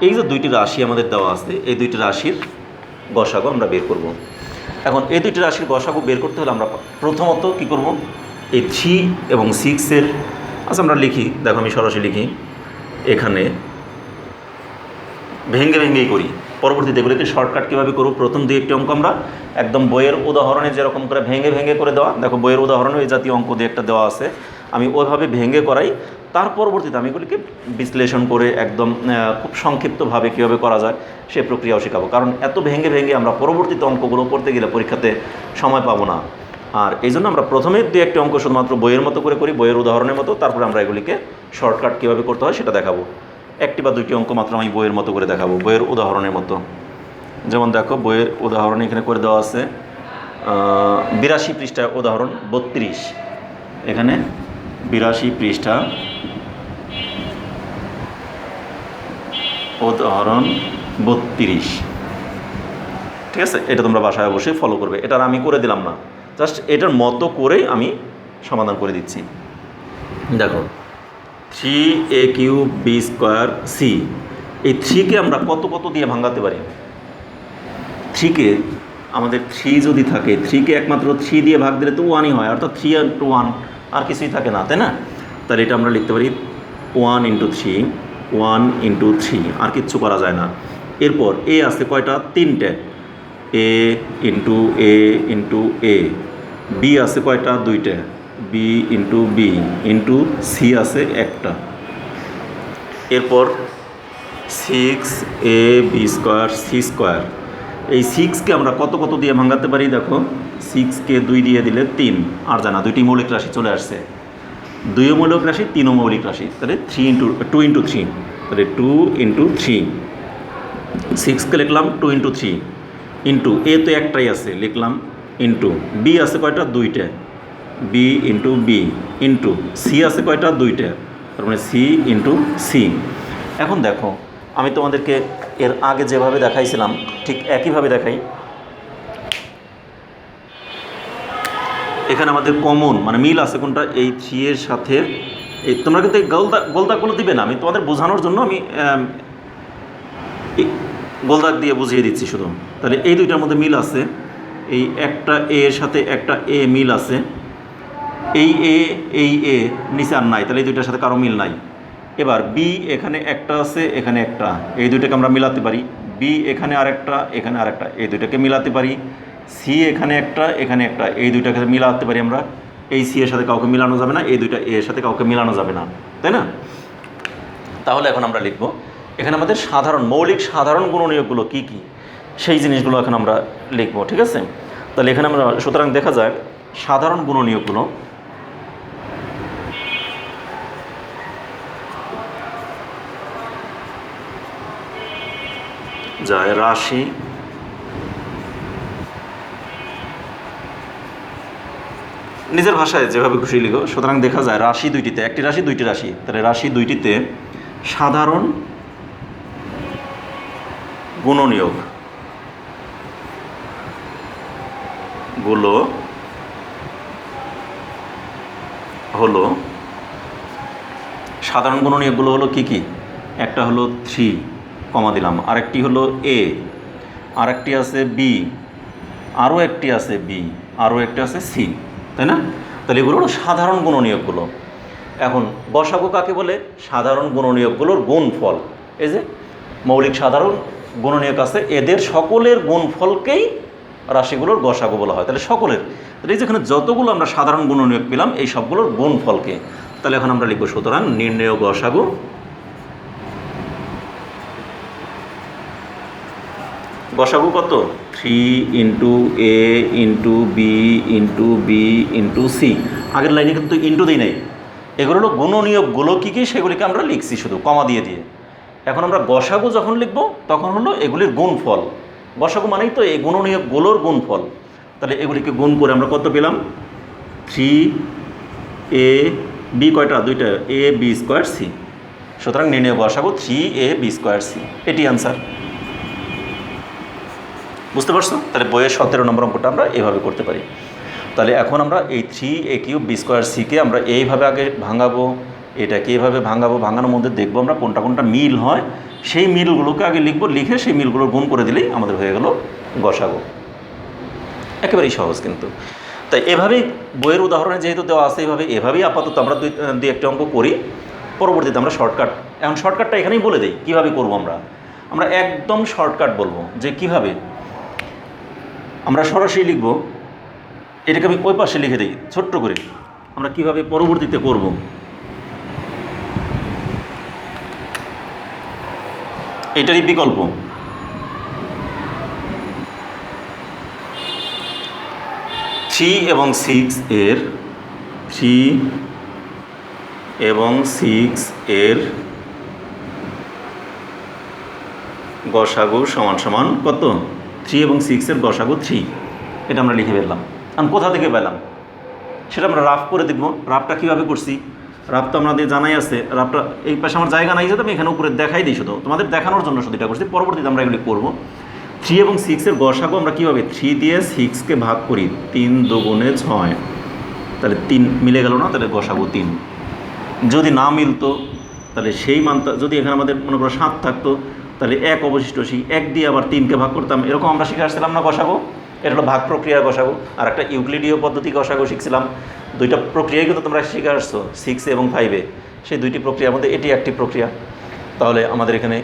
এই যে দুইটি রাশি আমাদের দেওয়া আছে, এই দুইটি রাশির গসাগু আমরা বের করব। এখন এই দুইটি রাশির গসাগু বের করতে হলে আমরা প্রথমত কী করব? এই 3 এবং 6-এর আচ্ছা আমরা লিখি। দেখো আমি সরাসরি লিখি, এখানে ভেঙে ভেঙেই করি। পরবর্তীতে এগুলোকে শর্টকাট কীভাবে করব? প্রথম দুই একটি অঙ্ক আমরা একদম বইয়ের উদাহরণে যেরকম করে ভেঙে ভেঙে করে দেওয়া, দেখো বইয়ের উদাহরণে এই জাতীয় অঙ্ক দিয়ে একটা দেওয়া আছে, আমি ওইভাবে ভেঙে করাই। তার পরবর্তীতে আমি এগুলিকে বিশ্লেষণ করে একদম খুব সংক্ষিপ্তভাবে কীভাবে করা যায় সে প্রক্রিয়াও শেখাবো। কারণ এত ভেঙে ভেঙে আমরা পরবর্তীতে অঙ্কগুলো করতে গেলে পরীক্ষাতে সময় পাবো না। আর এই জন্য আমরা প্রথমে দু একটি অঙ্ক শুধুমাত্র বইয়ের মতো করে করি, বইয়ের উদাহরণের মতো, তারপরে আমরা এগুলিকে শর্টকাট কীভাবে করতে হয় সেটা দেখাবো। একটি বা দুইটি অঙ্ক মাত্র আমি বইয়ের মতো করে দেখাবো, বইয়ের উদাহরণের মতো। যেমন দেখো বইয়ের উদাহরণ এখানে করে দেওয়া আছে 82 পৃষ্ঠা উদাহরণ 32, এখানে 82 পৃষ্ঠা উদাহরণ 32। ঠিক আছে, এটা তোমরা বাসায় অবশ্যই ফলো করবে। এটা আমি করে দিলাম না, জাস্ট এটার মতো করেই আমি সমাধান করে দিচ্ছি। দেখো 3a cube b square C, এই 3কে আমরা কত কত দিয়ে ভাঙাতে পারি? 3কে আমাদের 3 যদি থাকে, 3কে একমাত্র 3 দিয়ে ভাগ দিলে তো 1ই হয়, অর্থাৎ 3 ইন্টু 1, আর কিছুই থাকে না, তাই না? তাহলে এটা আমরা লিখতে পারি 1 ইন্টু 3, 1 ইন্টু 3, আর কিচ্ছু করা যায় না। এরপর এ আছে কয়টা? 3টে, a into a into a. B আছে কয়টা? 2টে, b into b into c আছে একটা। এরপর 6a b square c square, এই 6কে আমরা কত কত দিয়ে ভাঙাতে পারি? দেখো 6কে 2 দিয়ে দিলে 3, আর জানা দুইটি মৌলিক রাশি চলে আসছে, 2ও মৌলিক রাশি, 3ও মৌলিক রাশি, তাহলে 2 ইন্টু 3, তাহলে 2 ইন্টু 3। 6কে লিখলাম 2 ইন্টু 3 ইন্টু এ তো একটাই আছে লিখলাম ইন্টু বি আছে কয়টা? 2টে, b into b into c আছে কয়টা? 2টে, তার মানে সি ইন্টু সি। এখন দেখো আমি তোমাদেরকে এর আগে যেভাবে দেখাইছিলাম ঠিক একইভাবে দেখাই। এখানে আমাদের কমন মানে মিল আছে কোনটা? এই 3 এর সাথে। এই তোমরা কিন্তু এই গোলদাগগুলো দিবে না, আমি তোমাদের বোঝানোর জন্য আমি গোলদাগ দিয়ে বুঝিয়ে দিচ্ছি শুধু। তাহলে এই দুইটার মধ্যে মিল আছে, এই একটা এ এর সাথে একটা এ মিল আছে, এই এ নিচে আর নাই, তাহলে এই দুইটার সাথে কারো মিল নাই। এবার বি এখানে একটা আছে, এখানে একটা, এই দুইটাকে আমরা মিলাতে পারি। বি এখানে আরেকটা, এখানে আরেকটা, এই দুইটাকে মিলাতে পারি। সি এখানে একটা, এখানে একটা, এই দুইটাকে মিলাতে পারি আমরা। এই সি এর সাথে কাউকে মিলানো যাবে না, এই দুইটা এ এর সাথে কাউকে মিলানো যাবে না, তাই না? তাহলে এখন আমরা লিখব এখানে আমাদের সাধারণ মৌলিক সাধারণ গুণনীয়কগুলো কী কী, সেই জিনিসগুলো এখন আমরা লিখব। ঠিক আছে, তাহলে এখানে আমরা সুতরাং দেখা যায় সাধারণ গুণনীয়কগুলো যায় রাশি নিজের ভাষায় যেভাবে খুশি লিখো। সুতরাং দেখা যায় রাশি দুইটিতে, একটি রাশি দুইটি রাশি, তাহলে রাশি দুইটিতে সাধারণ গুণনীয়ক গুলো হলো সাধারণ গুণনীয়কগুলো হলো কি কি? একটা হলো 3 কমা দিলাম, আরেকটি হলো এ, আরেকটি আছে বি, আরও একটি আছে বি, আরও একটি আছে সি, তাই না? তাহলে এগুলো হলো সাধারণ গুণনীয়কগুলো। এখন গসাগু কাকে বলে? সাধারণ গুণনীয়কগুলোর গুণফল। এই যে মৌলিক সাধারণ গুণনীয়ক আছে, এদের সকলের গুণফলকেই রাশিগুলোর গসাগু বলা হয়। তাহলে সকলের, তাহলে এই যেখানে যতগুলো আমরা সাধারণ গুণনীয়ক পেলাম এই সবগুলোর গুণফলকে, তাহলে এখন আমরা লিখব সুতরাং নির্ণেয় গসাগু গসাগু কত 3 into a into b into b into c. আগের লাইনে কিন্তু ইন্টু দিই নাই, এগুলো হলো গুণনীয়কগুলো কী কী সেগুলিকে আমরা লিখছি শুধু কমা দিয়ে দিয়ে। এখন আমরা গসাগু যখন লিখব তখন হলো এগুলির গুণফল। গসাগু মানেই তো এই গুণনীয়কগুলোর গুণফল। তাহলে এগুলিকে গুণ করে আমরা কত পেলাম 3 এ বি কয়টা দুইটা এ বি স্কোয়ার সি। সুতরাং নির্ণয় গসাগু 3 এ বি স্কোয়ার সি, এটি অ্যান্সার। বুঝতে পারছো? তাহলে বইয়ের 17 নম্বর অঙ্কটা আমরা এভাবে করতে পারি। তাহলে এখন আমরা এই 3a কিউব বি স্কোয়ার সিকে আমরা এইভাবে আগে ভাঙাবো, এটাকে এইভাবে ভাঙাবো, ভাঙানোর মধ্যে দেখবো আমরা কোনটা কোনটা মিল হয়, সেই মিলগুলোকে আগে লিখবো, লিখে সেই মিলগুলোর গুণ করে দিলেই আমাদের হয়ে গেল গসাগু। একেবারেই সহজ কিন্তু। তাই এভাবেই বইয়ের উদাহরণে যেহেতু দেওয়া আছে এভাবেই আপাতত আমরা দুই একটি অঙ্ক করি, পরবর্তীতে আমরা শর্টকাট, এখন শর্টকাটটা এখানেই বলে দিই কীভাবে করবো। আমরা একদম শর্টকাট বলবো যে কিভাবে আমরা সরাসরি লিখব। এটাকে আমি ওই পাশে লিখে দিই ছোট্ট করে, আমরা কিভাবে পরবর্তীতে করব। এটারই বিকল্প। 3 এবং 6 এর 3 এবং 6 এর গসাগু সমান সমান কত 3 এবং 6 এর গসাগু 3। এটা আমরা লিখে ফেললাম। আমি কোথা থেকে পেলাম সেটা আমরা রাফ করে দেখব। রাফটা কীভাবে করছি, রাফ তো আমাদের জানাই আছে। রাফটা এই পাশে আমার জায়গা নাই যেতে আমি এখানে উপরে দেখাই দিই, শুধু তোমাদের দেখানোর জন্য শুধু এটা করছি। পরবর্তীতে আমরা এগুলি করব। 3 এবং 6 এর গসাগু আমরা কীভাবে 3 দিয়ে 6কে ভাগ করি, 3 দুগুণে 6, তাহলে 3 মিলে গেল না, তাহলে গসাগু 3। যদি না মিলতো তাহলে সেই মানটা, যদি এখানে আমাদের মনে করো 7 থাকতো তাহলে 1 অবশিষ্ট, সেই 1 দিয়ে আবার 3কে ভাগ করতাম। এরকম আমরা শিখে আসছিলাম না গসাগু। এটা হলো ভাগ প্রক্রিয়ার গসাগু। আর একটা ইউক্লিডীয় পদ্ধতি গসাগু শিখছিলাম। দুইটা প্রক্রিয়াই কিন্তু তোমরা শিখে আসছো 6 এবং 5-এ। সেই দুইটি প্রক্রিয়ার মধ্যে এটি একটি প্রক্রিয়া। তাহলে আমাদের এখানে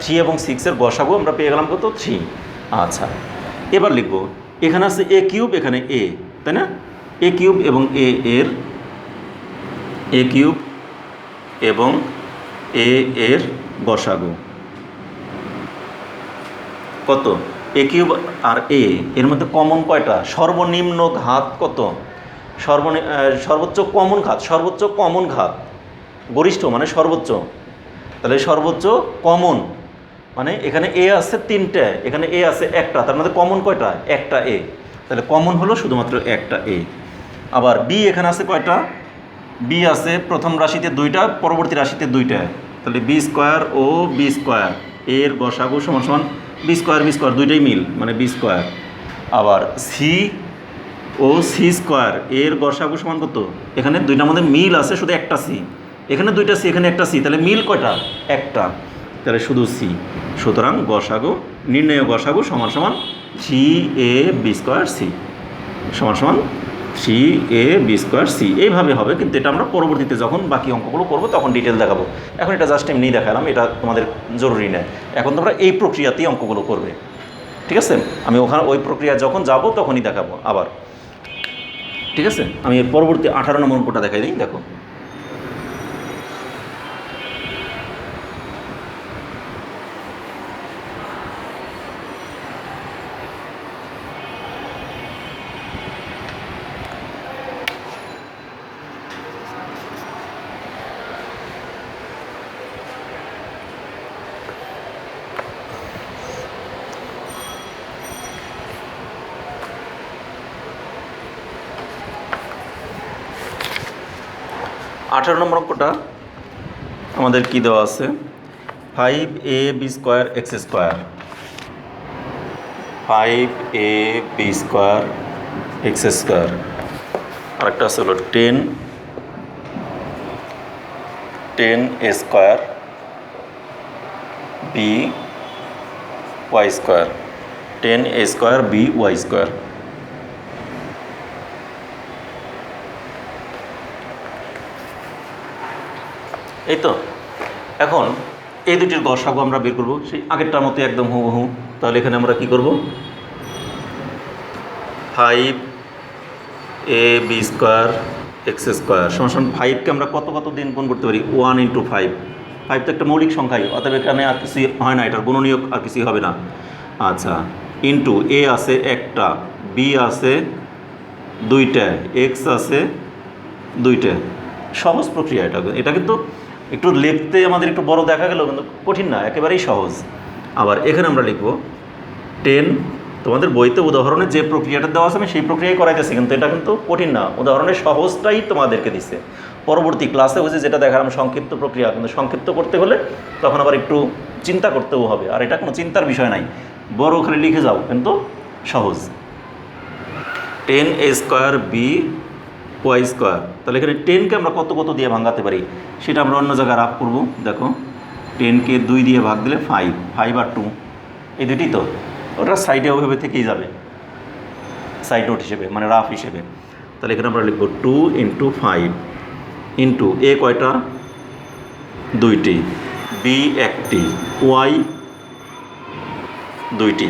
3 এবং 6 এর গসাগু আমরা পেয়ে গেলাম কত 3। আচ্ছা, এবার লিখব এখানে আছে এ কিউব, এখানে এ, তাই না? এ কিউব এবং এ কিউব এবং এর গসাগু কত এ কিউব আর এর মধ্যে কমন কয়টা, সর্বনিম্ন ঘাত কত, সর্বোচ্চ কমন ঘাত, গরিষ্ঠ মানে সর্বোচ্চ। তাহলে সর্বোচ্চ কমন মানে এখানে এ আছে 3টে, এখানে এ আছে 1টা, তার মধ্যে কমন কয়টা, একটা এ। তাহলে কমন হলো শুধুমাত্র একটা এ। আবার বি এখানে আছে কয়টা, বি আছে প্রথম রাশিতে 2টা, পরবর্তী রাশিতে 2টা। তাহলে বি স্কোয়ার ও বি স্কোয়ার এর গসাগু সমান সমান বি স্কোয়ার দুইটাই মিল মানে বি স্কোয়ার। আবার সি ও সি স্কোয়ার এর গসাগু সমান কত, এখানে 2টার মধ্যে মিল আছে শুধু একটা সি, এখানে 2টা সি, এখানে একটা সি, তাহলে মিল কয়টা, একটা, তাহলে শুধু সি। সুতরাং গসাগু, নির্ণেয় গসাগু সমান সমান 3a বি স্কোয়ার সি সমান সমান 3a বি স্কোয়ার সি। এইভাবে হবে, কিন্তু এটা আমরা পরবর্তীতে যখন বাকি অঙ্কগুলো করবো তখন ডিটেল দেখাবো। এখন এটা জাস্ট এমনি দেখালাম, এটা তোমাদের জরুরি নেই। এখন তোমরা এই প্রক্রিয়াতেই অঙ্কগুলো করবে, ঠিক আছে? আমি ওই প্রক্রিয়া যখন যাব তখনই দেখাবো আবার, ঠিক আছে? আমি এর পরবর্তী 18 নম্বর অঙ্কটা দেখাই দিই, দেখো। আঠারো নম্বর অঙ্কটা আমাদের কি দেওয়া আছে, 5ab square x square, 5ab square x square. আরেকটা আছে হলো 10a square b y square, 10a square b y square. এই তো, এখন এই দুটির গসাগু আমরা বের করবো সেই আগেরটার মতো একদম হুবহু। তাহলে এখানে আমরা কি করব, 5ab স্কোয়ার এক্স স্কোয়ার সমান 5কে আমরা কত কত দিন গুণ করতে পারি 1 ইন্টু 5। 5 তো একটা মৌলিক সংখ্যাই, অতএব এখানে আর কিছুই হয় না, এটার গুণনীয়ক আর কিছুই হবে না। আচ্ছা, ইন্টু এ আছে একটা, বি আছে দুইটা, এক্স আছে দুইটা। সহজ প্রক্রিয়া এটা, এটা কিন্তু একটু লিখতে আমাদের একটু বড় দেখা গেল, কিন্তু কঠিন না, একেবারেই সহজ। আবার এখানে আমরা লিখব 10, তোমাদের বইতে উদাহরণে যে প্রক্রিয়াটা দেওয়া আছে আমি সেই প্রক্রিয়ায় করাইতেছি, কিন্তু এটা কিন্তু কঠিন না, উদাহরণের সহজটাই তোমাদেরকে দিছে। পরবর্তী ক্লাসে হয়েছে যেটা দেখালাম সংক্ষিপ্ত প্রক্রিয়া, কিন্তু সংক্ষিপ্ত করতে হলে তখন আবার একটু চিন্তা করতেও হবে, আর এটা কোনো চিন্তার বিষয় নাই, বড় ওখানে লিখে যাও, কিন্তু সহজ। 10a square b y square, তাহলে এখানে 10কে আমরা কত কত দিয়ে ভাঙাতে পারি সেটা আমরা অন্য জায়গায় রাফ করব। দেখো 10কে 2 দিয়ে ভাগ দিলে 5, 5 আর 2 এই দুটি, তো ওটা সাইডে ওইভাবে থেকেই যাবে, সাইড নোট হিসেবে, মানে রাফ হিসেবে। তাহলে এখানে আমরা লিখব 2 ইন্টু 5 ইন্টু এ কয়টা, দুইটি, বি একটি, ওয়াই দুইটি।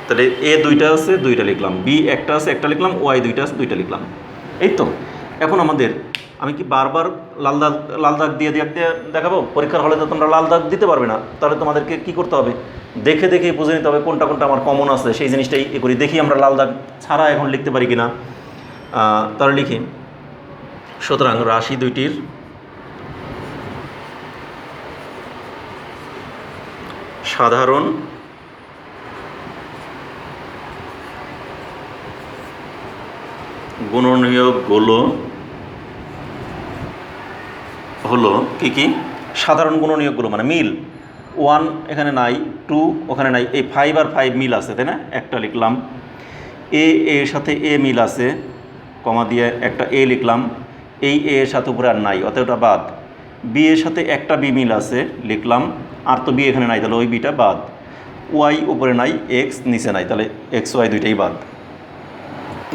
তাহলে এ দুইটা আছে, দুইটা লিখলাম, বি একটা আছে, একটা লিখলাম, ওয়াই দুইটা আছে, দুইটা লিখলাম। এই তো এখন আমাদের, আমি কি বারবার লাল দাগ দিয়ে দেখাবো? পরীক্ষার হলে তো তোমরা লাল দাগ দিতে পারবে না, তাহলে তোমাদেরকে কি করতে হবে, দেখে দেখে বুঝে নিতে হবে কোনটা কোনটা আমার কমন আছে, সেই জিনিসটাই এ করি। দেখি আমরা লাল দাগ ছাড়া এখন লিখতে পারি কিনা। তাহলে লিখি, সুতরাং রাশি দুইটির সাধারণ গুণনীয়কগুলো হলো কি কি? সাধারণ গুণনীয়কগুলো মানে মিল, 1 এখানে নাই, 2 ওখানে নাই, এই 5 আর 5 মিল আছে, তাই না? একটা লিখলাম। এর সাথে এ মিল আছে, কমা দিয়ে একটা এ লিখলাম, এই এর সাথে উপরে আর নাই, অতএব ওটা বাদ। বি এর সাথে একটা বি মিল আছে, লিখলাম, আর তো বি এখানে নাই, তাহলে ওই বিটা বাদ। ওয়াই উপরে নাই, এক্স নিচে নাই, তাহলে এক্স ওয়াই দুইটাই বাদ।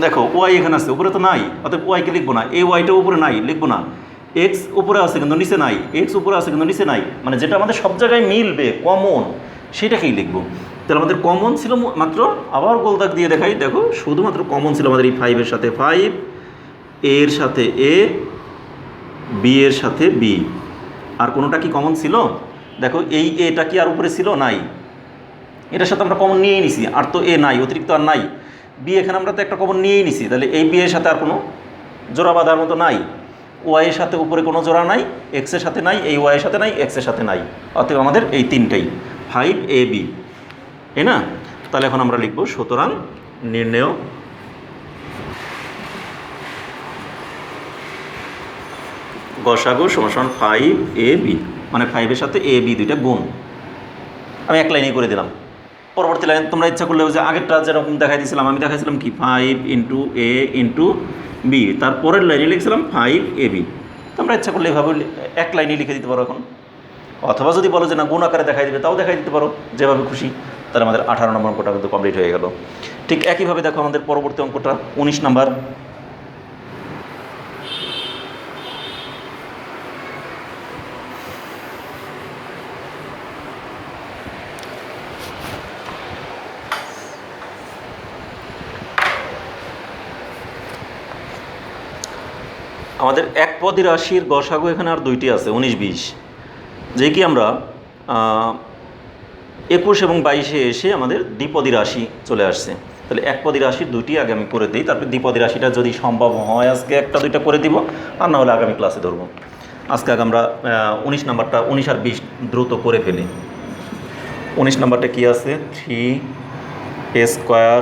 দেখো ওয়াই এখানে আছে, উপরে তো নাই, অতএব ওয়াইকে লিখবো না, এই ওয়াইটা উপরে নাই, লিখবো না। এক্স উপরে আছে কিন্তু নিচে নাই, এক্স উপরে আছে কিন্তু নিচে নাই, মানে যেটা আমাদের সব জায়গায় মিলবে কমন সেটাকেই লিখবো। তাহলে আমাদের কমন ছিল মাত্র, আবার গোল দাগ দিয়ে দেখাই, দেখো শুধুমাত্র কমন ছিল আমাদের এই 5 এর সাথে 5, এর সাথে এ, বি এর সাথে বি। আর কোনোটা কি কমন ছিল? দেখো এই এটা কি আর উপরে ছিল? নাই, এটার সাথে আমরা কমন নিয়েই নিছি, আর তো এ নাই, অতিরিক্ত আর নাই। বি এখানে আমরা তো একটা কমন নিয়েই নিছি, তাহলে এই বি এর সাথে আর কোনো জোড়া বাঁধার মতো নাই। ওয়াইয়ের সাথে উপরে কোনো জোড়া নাই, এক্সের সাথে নাই, এই ওয়াইয়ের সাথে নাই, এক্সের সাথে নাই, অতএব আমাদের এই তিনটাই 5ab, তাই না? তাহলে এখন আমরা লিখব, সুতরাং নির্ণেয় গসাগু সমান 5ab, মানে 5 এর সাথে এ বি দুইটা গুণ। আমি এক লাইনে করে দিলাম। পরবর্তী লাইন তোমরা ইচ্ছা করলে যে আগেরটা যেরকম দেখাই দিয়েছিলাম, আমি দেখাইছিলাম কি 5 ইন্টু এ ইন্টু বি, তারপরের লাইনে লিখছিলাম 5ab। তোমরা ইচ্ছা করলে এভাবে এক লাইনে লিখে দিতে পারো এখন, অথবা যদি বলো যে না গুণ আকারে দেখাই দেবে, তাও দেখাই দিতে পারো, যেভাবে খুশি। তাহলে আমাদের 18 নম্বর অঙ্কটা কিন্তু কমপ্লিট হয়ে গেল। ঠিক একইভাবে দেখো আমাদের পরবর্তী অঙ্কটা 19 নাম্বার। আমাদের এক পদী রাশির গসাগু এখানে আর দুইটি আছে, 19, 20, যে কি আমরা 21 এবং 22-এ এসে আমাদের দ্বিপদী রাশি চলে আসছে। তাহলে এক পদী রাশির দুইটি আগে আমি করে দিই, তারপরে দ্বিপদী রাশিটা যদি সম্ভব হয় আজকে একটা দুইটা করে দিব, আর না হলে আগামী ক্লাসে ধরবো। আজকে আগে আমরা 19 নাম্বারটা 19 আর 20 দ্রুত করে ফেলি। 19 নাম্বারটা কী আছে? 3a square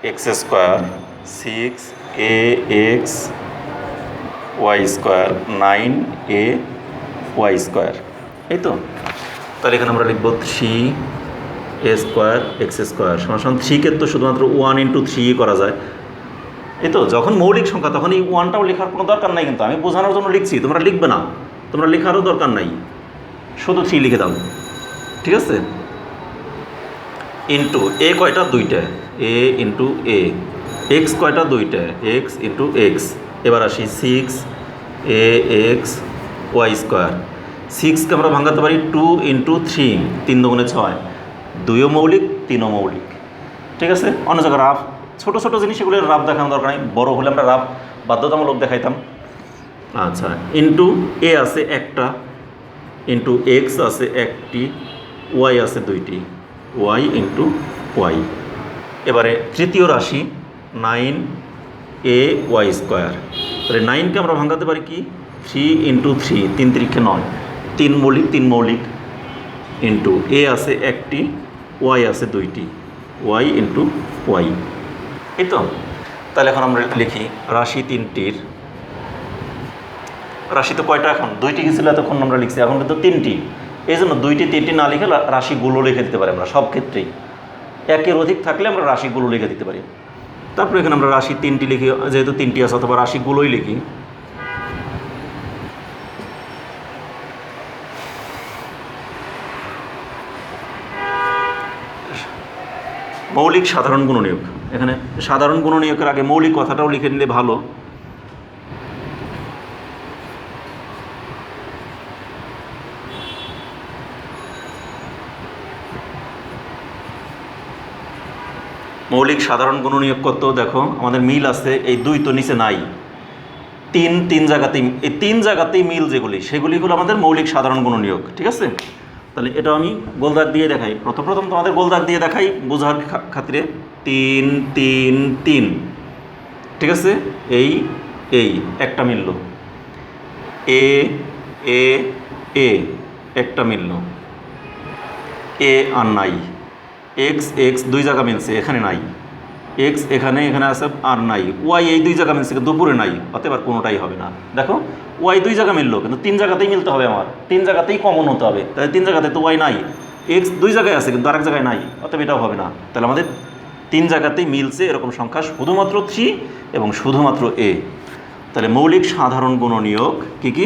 x square 6ax y square 9a y square, এই তো। তাহলে এখানে আমরা লিখব 3a স্কোয়ার এক্স স্কোয়ার সমান 3কে তো শুধুমাত্র 1 ইন্টু 3 করা যায়, এই তো। যখন মৌলিক সংখ্যা তখন এই 1টাও লেখার কোনো দরকার নাই, কিন্তু আমি বোঝানোর জন্য লিখছি, তোমরা লিখবে না, তোমরা লেখারও দরকার নাই, শুধু 3 লিখে দাও, ঠিক আছে। ইন্টু এ কয়টা? দুইটা, এ ইন্টু এ। এক্স কয়টা? দুইটা, এক্স ইন্টু এক্স। এবার আসি 6ax ওয়াই স্কোয়ার। 6কে আমরা ভাঙাতে পারি 2 ইন্টু 3, 3 দুগুণে 6, 2ও মৌলিক 3ও মৌলিক, ঠিক আছে। অন্য জায়গায় রাফ ছোটো ছোটো জিনিস, এগুলো রাফ দেখানো দরকার নেই, বড় হলে আমরা রাফ বাধ্যতামূলক দেখাইতাম। আচ্ছা, ইন্টু এ আছে একটা, ইন্টু এক্স আছে একটি, ওয়াই আছে দুইটি, ওয়াই ইন্টু ওয়াই। এবারে তৃতীয় রাশি 9a² তাহলে 9কে আমরা ভাঙাতে পারি কি 3 ইন্টু 3, 3 3 9, 3 মৌলিক 3 মৌলিক, ইন্টু এ আছে একটি, ওয়াই আছে দুইটি, ওয়াই ইন্টু ওয়াই। এই তো, তাহলে এখন আমরা লিখি রাশি তিনটির, রাশি তো কয়টা এখন দুইটি গেছিল এতক্ষণ আমরা লিখছি, এখন কিন্তু তিনটি, এই জন্য দুইটি তিনটি না লিখে রাশিগুলো লিখে দিতে পারি আমরা সব ক্ষেত্রেই। একের অধিক থাকলে আমরা রাশিগুলো লিখে দিতে পারি। তারপরে এখানে আমরা রাশি তিনটি লিখি, যেহেতু তিনটি আছে অথবা রাশিগুলোই লিখি। মৌলিক সাধারণ গুণনীয়ক, এখানে সাধারণ গুণনীয়কের আগে মৌলিক কথাটাও লিখে নিলে ভালো। মৌলিক সাধারণ গুণনীয়ক কত দেখো, আমাদের মিল আছে এই দুই তো নিচে নাই, তিন জায়গাতেই, এই তিন জায়গাতেই মিল যেগুলি সেগুলি হলো আমাদের মৌলিক সাধারণ গুণনীয়ক। ঠিক আছে, তাহলে এটা আমি গোলদাগ দিয়ে দেখাই, প্রথম তোমাদের গোলদাগ দিয়ে দেখাই বোঝার খাতিরে। 3 3 3, ঠিক আছে, এই একটা মিলল, এ এ এ একটা মিলল, এ আর নাই, এক্স এক্স দুই জায়গা মিলছে এখানে নাই, এক্স এখানে আছে আর নাই, ওয়াই এই দুই জায়গা মিলছে কিন্তু দুপুরে নাই, অতএব আর কোনোটাই হবে না। দেখো ওয়াই দুই জায়গা মিললো কিন্তু তিন জায়গাতেই মিলতে হবে, আমার তিন জায়গাতেই কমন হতে হবে, তাহলে তিন জায়গাতে তো ওয়াই নাই, এক্স দুই জায়গায় আছে কিন্তু আরেক জায়গায় নাই, অতএব এটাও হবে না। তাহলে আমাদের তিন জায়গাতেই মিলছে এরকম সংখ্যা শুধুমাত্র 3 এবং শুধুমাত্র এ। তাহলে মৌলিক সাধারণ গুণনীয়ক কী কী,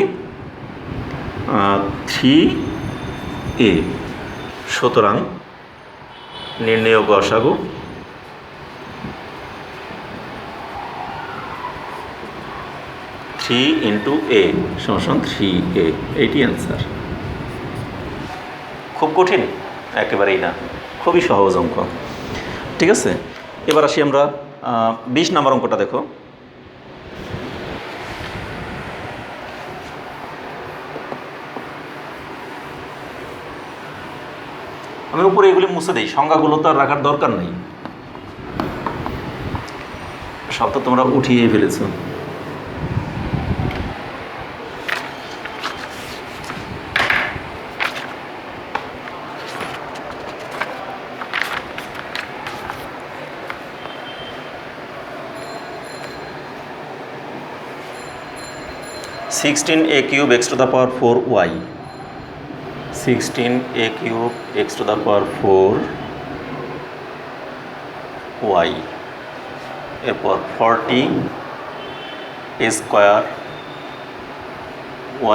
3a। সুতরাং নির্ণেয় গসাগু 3 ইন্টু a সমান 3a, এইটি অ্যান্সার। খুব কঠিন একেবারেই না, খুবই সহজ অঙ্ক। ঠিক আছে, এবার আসি আমরা 20 নম্বর অঙ্কটা দেখো। আমি উপরে এগুলি মুছে দিই, সংজ্ঞাগুলো তো আর রাখার দরকার নেই, সব তো তোমরা উঠিয়েই ফেলেছো। (16a³ x⁴y) 16a³ x⁴y, এরপর 40a²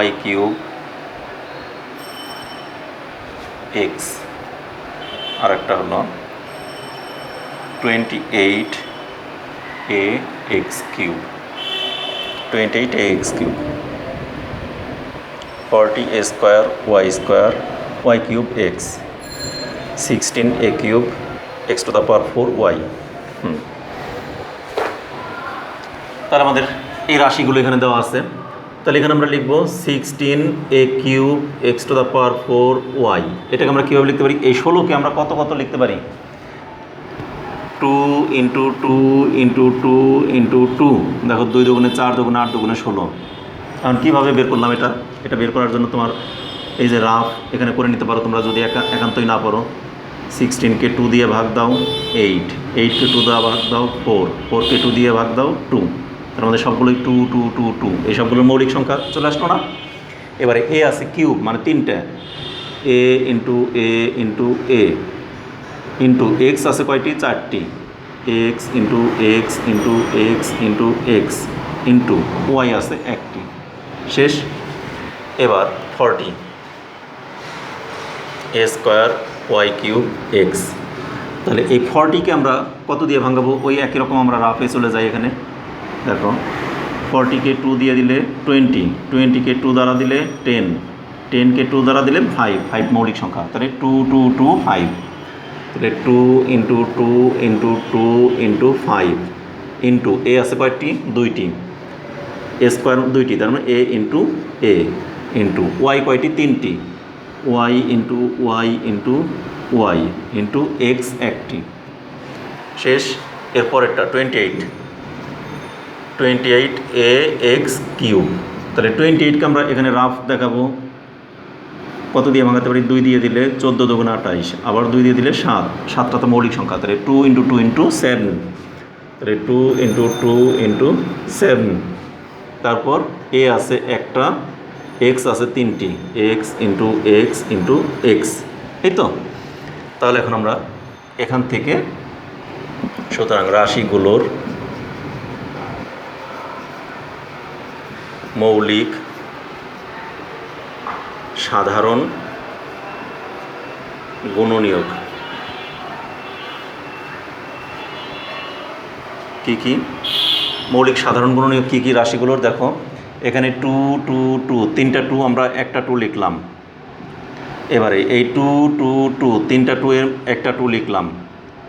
y³ x, আর একটা হলো 28ax³ 28ax³, 40a² y² x, 16a³ x⁴y। তাহলে আমাদের এই রাশিগুলো এখানে দেওয়া আছে, তাহলে এখানে আমরা লিখব 16a³ x⁴y। এটাকে আমরা কীভাবে লিখতে পারি, এই 16কে আমরা কত লিখতে পারি, 2 ইন্টু 2 ইন্টু 2 ইন্টু 2, দেখো 2 দুগুণে 4, দুগুণে 8, দুগুণে 16। এখন কীভাবে বের করলাম এটা বের করার জন্য তোমার এই যে রাফ এখানে করে নিতে পারো তোমরা, যদি একান্তই না পারো। 16কে 2 দিয়ে ভাগ দাও 8, 8কে 2 দিয়ে ভাগ দাও 4, 4কে 2 দিয়ে ভাগ দাও 2, তার মধ্যে সবগুলোই 2 2 2 2, এই সবগুলোর মৌলিক সংখ্যা চলে আসলো না। এবারে এ আছে কিউব, মানে 3টে, a into a into a into x আছে কয়টি, 4টি, x into x into x into x into y আছে 1টি, শেষ। এবার 40a² y³ x, তাহলে এই 40কে আমরা কত দিয়ে ভাঙাবো, ওই একই রকম আমরা রাফে চলে যাই। এখানে দেখো 40কে 2 দিয়ে দিলে 20, 20কে 2 দ্বারা দিলে 10, 10কে 2 দ্বারা দিলে 5, 5 মৌলিক সংখ্যা, তাহলে 2 2 2 5, তাহলে 2 into 2 into 2 into 5 into a আছে কয়েকটি, 2টি, এ স্কোয়ার দুইটি, তার মানে a into a into y কয়টি? তিনটি, y into y into y into x একটি। শেষ। এরপরেরটা 28 এ এক্স কিউব। তাহলে 28কে আমরা এখানে রাফ দেখাবো, কত দিয়ে ভাঙাতে পারি? 2 দিয়ে দিলে 14 দুগুণ 28, আবার 2 দিয়ে দিলে 7, 7টা তো মৌলিক সংখ্যা, তাহলে 2 ইন্টু 2 ইন্টু 7, তাহলে 2 ইন্টু 2 ইন্টু 7। তারপর এ আছে একটা, এক্স আছে তিনটি, x into x into x, এই তো। তাহলে এখন আমরা এখান থেকে সুতরাং রাশিগুলোর মৌলিক সাধারণ গুণনীয়ক কি কি? মৌলিক সাধারণ গুণনীয়ক কি কি রাশিগুলোর? দেখো এখানে 2 2 2, তিনটা 2 আমরা একটা 2 লিখলাম। এবারে এই 2 2 2, তিনটা 2 এর একটা 2 লিখলাম।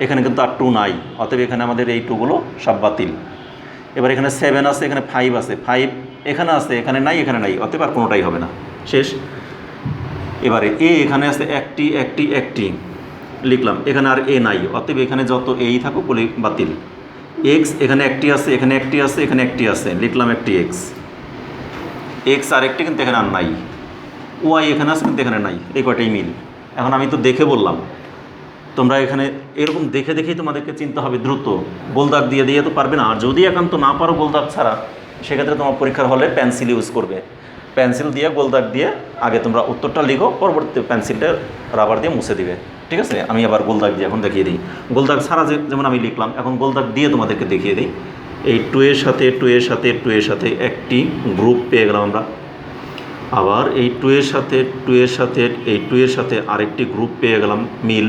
এখানে কিন্তু আর 2 নাই, অতএব এখানে আমাদের এই 2গুলো সব বাতিল। এবার এখানে 7 আছে, এখানে 5 আছে, 5 এখানে আছে, এখানে নাই, এখানে নাই, অতএব আর কোনোটাই হবে না, শেষ। এবারে এ এখানে আছে একটি একটি একটি লিখলাম, এখানে আর এ নাই, অতএব এখানে যত এই থাকুক বলে বাতিল। এক্স এখানে একটি আছে, এখানে একটি আছে, এখানে একটি আছে, লিখলাম একটি এক্স, এক্স আর একটি কিন্তু এখানে আর নাই। ওয়াই এখানে আছে কিন্তু এখানে নাই, এই কয়টাই মিল। এখন আমি তো দেখে বললাম, তোমরা এখানে এরকম দেখে দেখেই তোমাদেরকে চিনতে হবে দ্রুত, গোলদাগ দিয়ে দিয়ে তো পারবে না। আর যদি একান্ত না পারো গোলদাগ ছাড়া, সেক্ষেত্রে তোমার পরীক্ষার হলে পেন্সিল ইউজ করবে, পেন্সিল দিয়ে গোলদাগ দিয়ে আগে তোমরা উত্তরটা লিখো, পরবর্তীতে পেন্সিলটা রাবার দিয়ে মুছে দিবে, ঠিক আছে? আমি আবার গোলদাগ দিয়ে এখন দেখিয়ে দিই। গোলদাগ ছাড়া যেমন আমি লিখলাম, এখন গোলদাগ দিয়ে তোমাদেরকে দেখিয়ে দিই। এই 2 এর সাথে 2 এর সাথে 2 এর সাথে একটি গ্রুপ পেয়ে গেলাম আমরা। আবার এই 2 এর সাথে 2 এর সাথে এই 2 এর সাথে আরেকটি গ্রুপ পেয়ে গেলাম, মিল।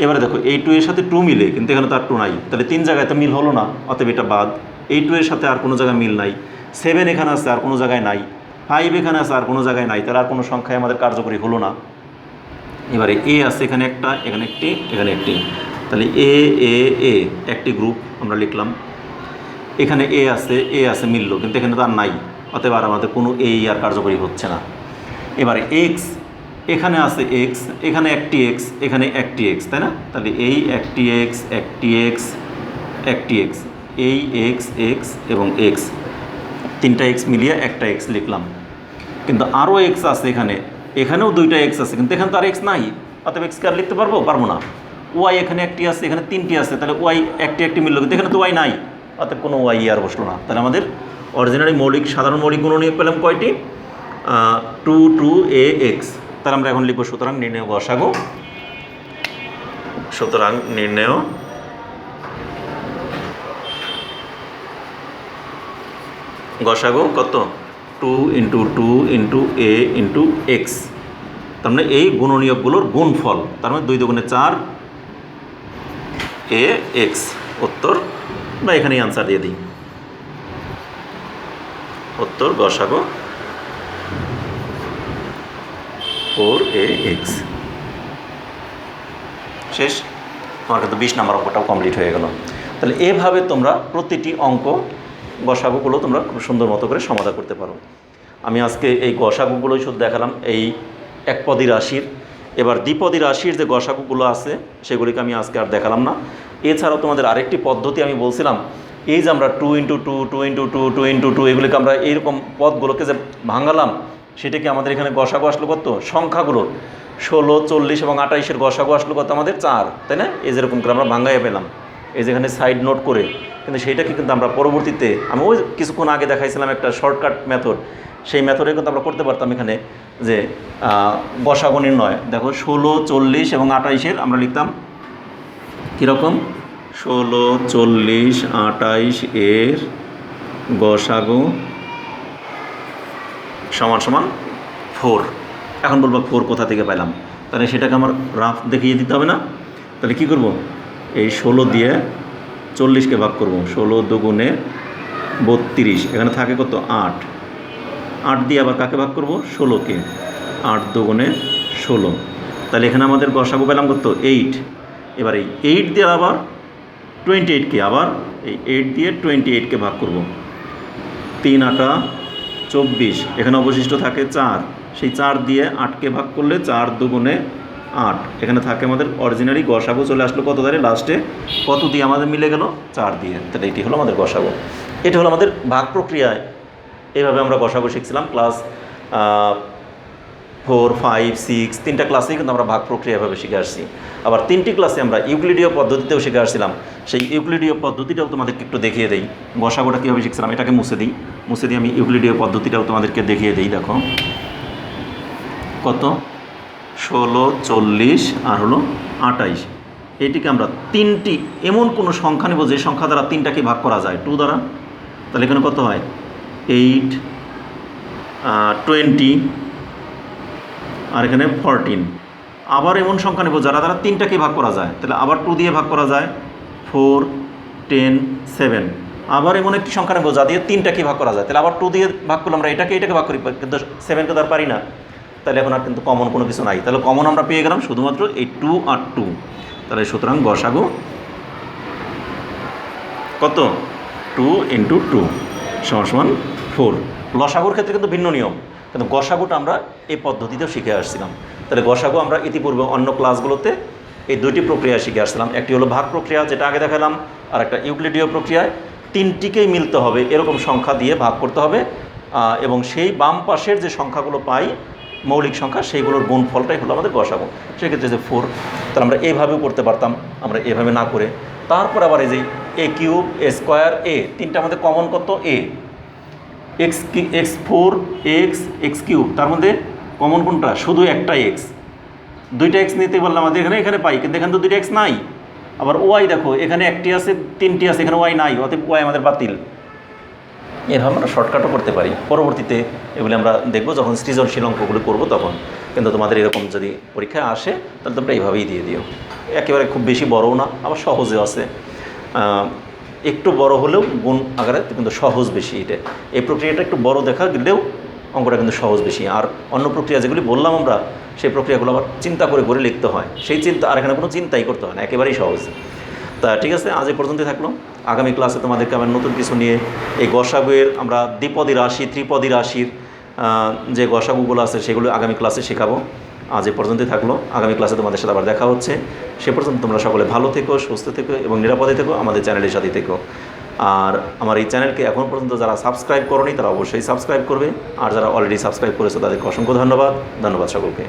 এবারে দেখো এই 2 এর সাথে 2 মিলে, কিন্তু এখানে তো আর 2 নাই, তাহলে 3 জায়গায় তো মিল হলো না, অতএব এটা বাদ। এই 2 এর সাথে আর কোনো জায়গায় মিল নাই। 7 এখানে আছে, আর কোনো জায়গায় নাই। 5 এখানে আছে, আর কোনো জায়গায় নাই, তাহলে আর কোনো সংখ্যায় আমাদের কার্যকরী হলো না। এবারে এ আছে এখানে একটা, এখানে একটি, এখানে একটি, তাহলে এ এ এ একটি গ্রুপ আমরা লিখলাম। এখানে এ আছে মিলল, কিন্তু এখানে তো আর নাই, অতএব আর আমাদের কোনো এই আর কার্যকরী হচ্ছে না। এবারে এক্স এখানে আছে, এক্স এখানে একটি এক্স, এখানে একটি এক্স, তাই না? তাহলে এই একটি এক্স, একটি এক্স, একটি এক্স, এই এক্স এক্স এবং এক্স, তিনটা এক্স মিলিয়ে একটা এক্স লিখলাম। কিন্তু আরও এক্স আছে এখানে, এখানেও দুইটা এক্স আছে, কিন্তু এখানে তো আর এক্স নাই, অতএব এক্সকে আর লিখতে পারবো না। ওয়াই এখানে একটি আছে, এখানে তিনটি আছে, তাহলে ওয়াই একটি একটি মিলল, কিন্তু এখানে তো ওয়াই নাই, অতএব কোনো ওয়াই আর বসলো না। তাহলে আমাদের অরিজিনালি সাধারণ মৌলিক গুণনীয়ক পেলাম কয়টি? 2 2 এ এক্স। তাহলে আমরা এখন লিখব সুতরাং নির্ণয় গসাগু। সুতরাং নির্ণয় গসাগু কত? 2 into 2 into a into x. তার মানে এই গুণনীয়কগুলোর গুণফল, তার মানে 2 দুগুণে 4 এ এক্স। উত্তর, বা এখানেই আনসার দিয়ে দিই, উত্তর গসাগু 4 এ এক্স। শেষ। তোমার কিন্তু 20 নম্বর অঙ্কটাও কমপ্লিট হয়ে গেল। তাহলে এভাবে তোমরা প্রতিটি অঙ্ক গসাগুগুলো তোমরা খুব সুন্দর মতো করে সমাধান করতে পারো। আমি আজকে এই গসাগুগুলোই শুধু দেখালাম এই একপদী রাশির। এবার দ্বিপদী রাশির যে গসাগুগুলো আছে সেগুলিকে আমি আজকে আর দেখালাম না। এছাড়াও তোমাদের আরেকটি পদ্ধতি আমি বলছিলাম, এই যে আমরা 2 ইন্টু 2 2 ইন্টু 2 2 ইন্টু 2 এগুলিকে আমরা এইরকম পদগুলোকে যে ভাঙালাম, সেটা কি আমাদের এখানে গসাগু আসলো কত? সংখ্যাগুলোর 16 40 এবং 28-এর গসাগু আসলো কত? আমাদের 4, তাই না? এই যেরকম করে আমরা ভাঙাইয়া পেলাম, এই যেখানে সাইড নোট করে। কিন্তু সেইটাকে কিন্তু আমরা পরবর্তীতে, আমি ওই কিছুক্ষণ আগে দেখাইছিলাম একটা শর্টকাট মেথড, সেই মেথডে কিন্তু আমরা করতে পারতাম এখানে যে গসাগু নির্ণয়। দেখো 16 40 এবং 28-এর আমরা লিখতাম কীরকম? 16 40 28 এর গসাগু সমান সমান 4। এখন বলবো 4 কোথা থেকে পেলাম, তাহলে সেটাকে আমার রাফ দেখিয়ে দিতে হবে না? তাহলে কী করব? এই 16 দিয়ে 40কে ভাগ করব, 16 দুগুণে 32, এখানে থাকে কত? 8। 8 দিয়ে আবার কাকে ভাগ করব? 16কে, 8 দুগুণে 16, তাহলে এখানে আমাদের গসাগু পেলাম কত? 8। এবার এই 8 দিয়ে আবার 28কে, আবার এই 8 দিয়ে 28কে ভাগ করব, 3 আটা 24, এখানে অবশিষ্ট থাকে 4, সেই 4 দিয়ে 8কে ভাগ করলে 4 দুগুণে 8, এখানে থাকে আমাদের অরিজিনালি গসাগু চলে আসলো কত দ্বারে লাস্টে, কত দিয়ে আমাদের মিলে গেল 4 দিয়ে, তাহলে এটি হলো আমাদের গসাগু। এটা হলো আমাদের ভাগ প্রক্রিয়ায় এইভাবে আমরা গসাগু শিখছিলাম ক্লাস 4, 5, 6 তিনটা ক্লাসেই কিন্তু আমরা ভাগ প্রক্রিয়া এভাবে শিখে আসছি। আবার 3টি ক্লাসে আমরা ইউক্লিডীয় পদ্ধতিতেও শিখে আসছিলাম, সেই ইউক্লিডীয় পদ্ধতিটাও তোমাদেরকে একটু দেখিয়ে দিই। গসাগুটা কীভাবে শিখছিলাম এটাকে মুছে দিই আমি ইউক্লিডীয় পদ্ধতিটাও তোমাদেরকে দেখিয়ে দিই। দেখো কত 16, 40 আর হলো 28, এইটিকে আমরা 3টি এমন কোনো সংখ্যা নেব যে সংখ্যা দ্বারা 3টাকে ভাগ করা যায় 2 দ্বারা, তাহলে এখানে কত হয় 8, 20 আর এখানে 14। আবার এমন সংখ্যা নেব যারা দ্বারা 3টাকে ভাগ করা যায়, তাহলে আবার 2 দিয়ে ভাগ করা যায় 4, 10, 7। আবার এমন একটি সংখ্যা নেব যা দিয়ে 3টাকে ভাগ করা যায়, তাহলে আবার 2 দিয়ে ভাগ করলে আমরা এটাকে ভাগ করি, কিন্তু 7কে তো আর পারি না, তাহলে এখন আর কিন্তু কমন কোনো কিছু নাই, তাহলে কমন আমরা পেয়ে গেলাম শুধুমাত্র এই 2 আর 2। তাহলে সুতরাং গসাগু কত 2 × 2 = 4। লসাগুর ক্ষেত্রে কিন্তু ভিন্ন নিয়ম, কিন্তু গসাগুটা আমরা এই পদ্ধতিতেও শিখে আসছিলাম। তাহলে গসাগু আমরা ইতিপূর্বে অন্য ক্লাসগুলোতে এই 2টি প্রক্রিয়া শিখে আসছিলাম, একটি হলো ভাগ প্রক্রিয়া যেটা আগে দেখালাম, আর একটা ইউক্লিডীয় প্রক্রিয়ায় 3টিকেই মিলতে হবে এরকম সংখ্যা দিয়ে ভাগ করতে হবে, এবং সেই বাম পাশের যে সংখ্যাগুলো পাই মৌলিক সংখ্যা সেইগুলোর গুণফলটাই হলো আমাদের গসাগু। সেক্ষেত্রে যে 4, তাহলে আমরা এইভাবেও করতে পারতাম, আমরা এভাবে না করে তারপর আবার এই যে a³ a² a, 3টা আমাদের কমন কত a, x4 x³ তার মধ্যে কমন কোনটা, শুধু একটা x, 2টা x নিতে বললাম আমাদের এখানে পাই, কিন্তু এখানে তো 2টা x নাই। আবার y দেখো এখানে একটি আছে 3টি আছে, এখানে y নাই, অতএব y আমাদের বাতিল। এভাবে আমরা শর্টকাটও করতে পারি, পরবর্তীতে এগুলি আমরা দেখব যখন সৃজনশীল অঙ্কগুলো করবো তখন। কিন্তু তোমাদের এরকম যদি পরীক্ষায় আসে তাহলে তোমরা এইভাবেই দিয়ে দিও, একেবারে খুব বেশি বড়ও না, আবার সহজেও আছে, একটু বড় হলেও গুণ আকারে কিন্তু সহজ বেশি। এই প্রক্রিয়াটা একটু বড় দেখা গেলেও অঙ্কটা কিন্তু সহজ বেশি। আর অন্য প্রক্রিয়া যেগুলি বললাম আমরা, সেই প্রক্রিয়াগুলো আবার চিন্তা করে করে লিখতে হয়, সেই চিন্তা আর এখানে কোনো চিন্তাই করতে হয় না, একেবারেই সহজ। তা ঠিক আছে, আজ এই পর্যন্তই থাকলো। আগামী ক্লাসে তোমাদেরকে আবার নতুন কিছু নিয়ে এই গসাগুয়ের আমরা দ্বিপদী রাশি, ত্রিপদী রাশির যে গসাগুগুলো আছে সেগুলো আগামী ক্লাসে শেখাবো। আজ এই পর্যন্তই থাকলো, আগামী ক্লাসে তোমাদের সাথে আবার দেখা হচ্ছে। সে পর্যন্ত তোমরা সকলে ভালো থেকো, সুস্থ থেকো এবং নিরাপদে থেকো, আমাদের চ্যানেলের সাথে থেকো। আর আমার এই চ্যানেলকে এখন পর্যন্ত যারা সাবস্ক্রাইব করোনি তারা অবশ্যই সাবস্ক্রাইব করবে, আর যারা অলরেডি সাবস্ক্রাইব করেছো তাদেরকে অসংখ্য ধন্যবাদ সকলকে।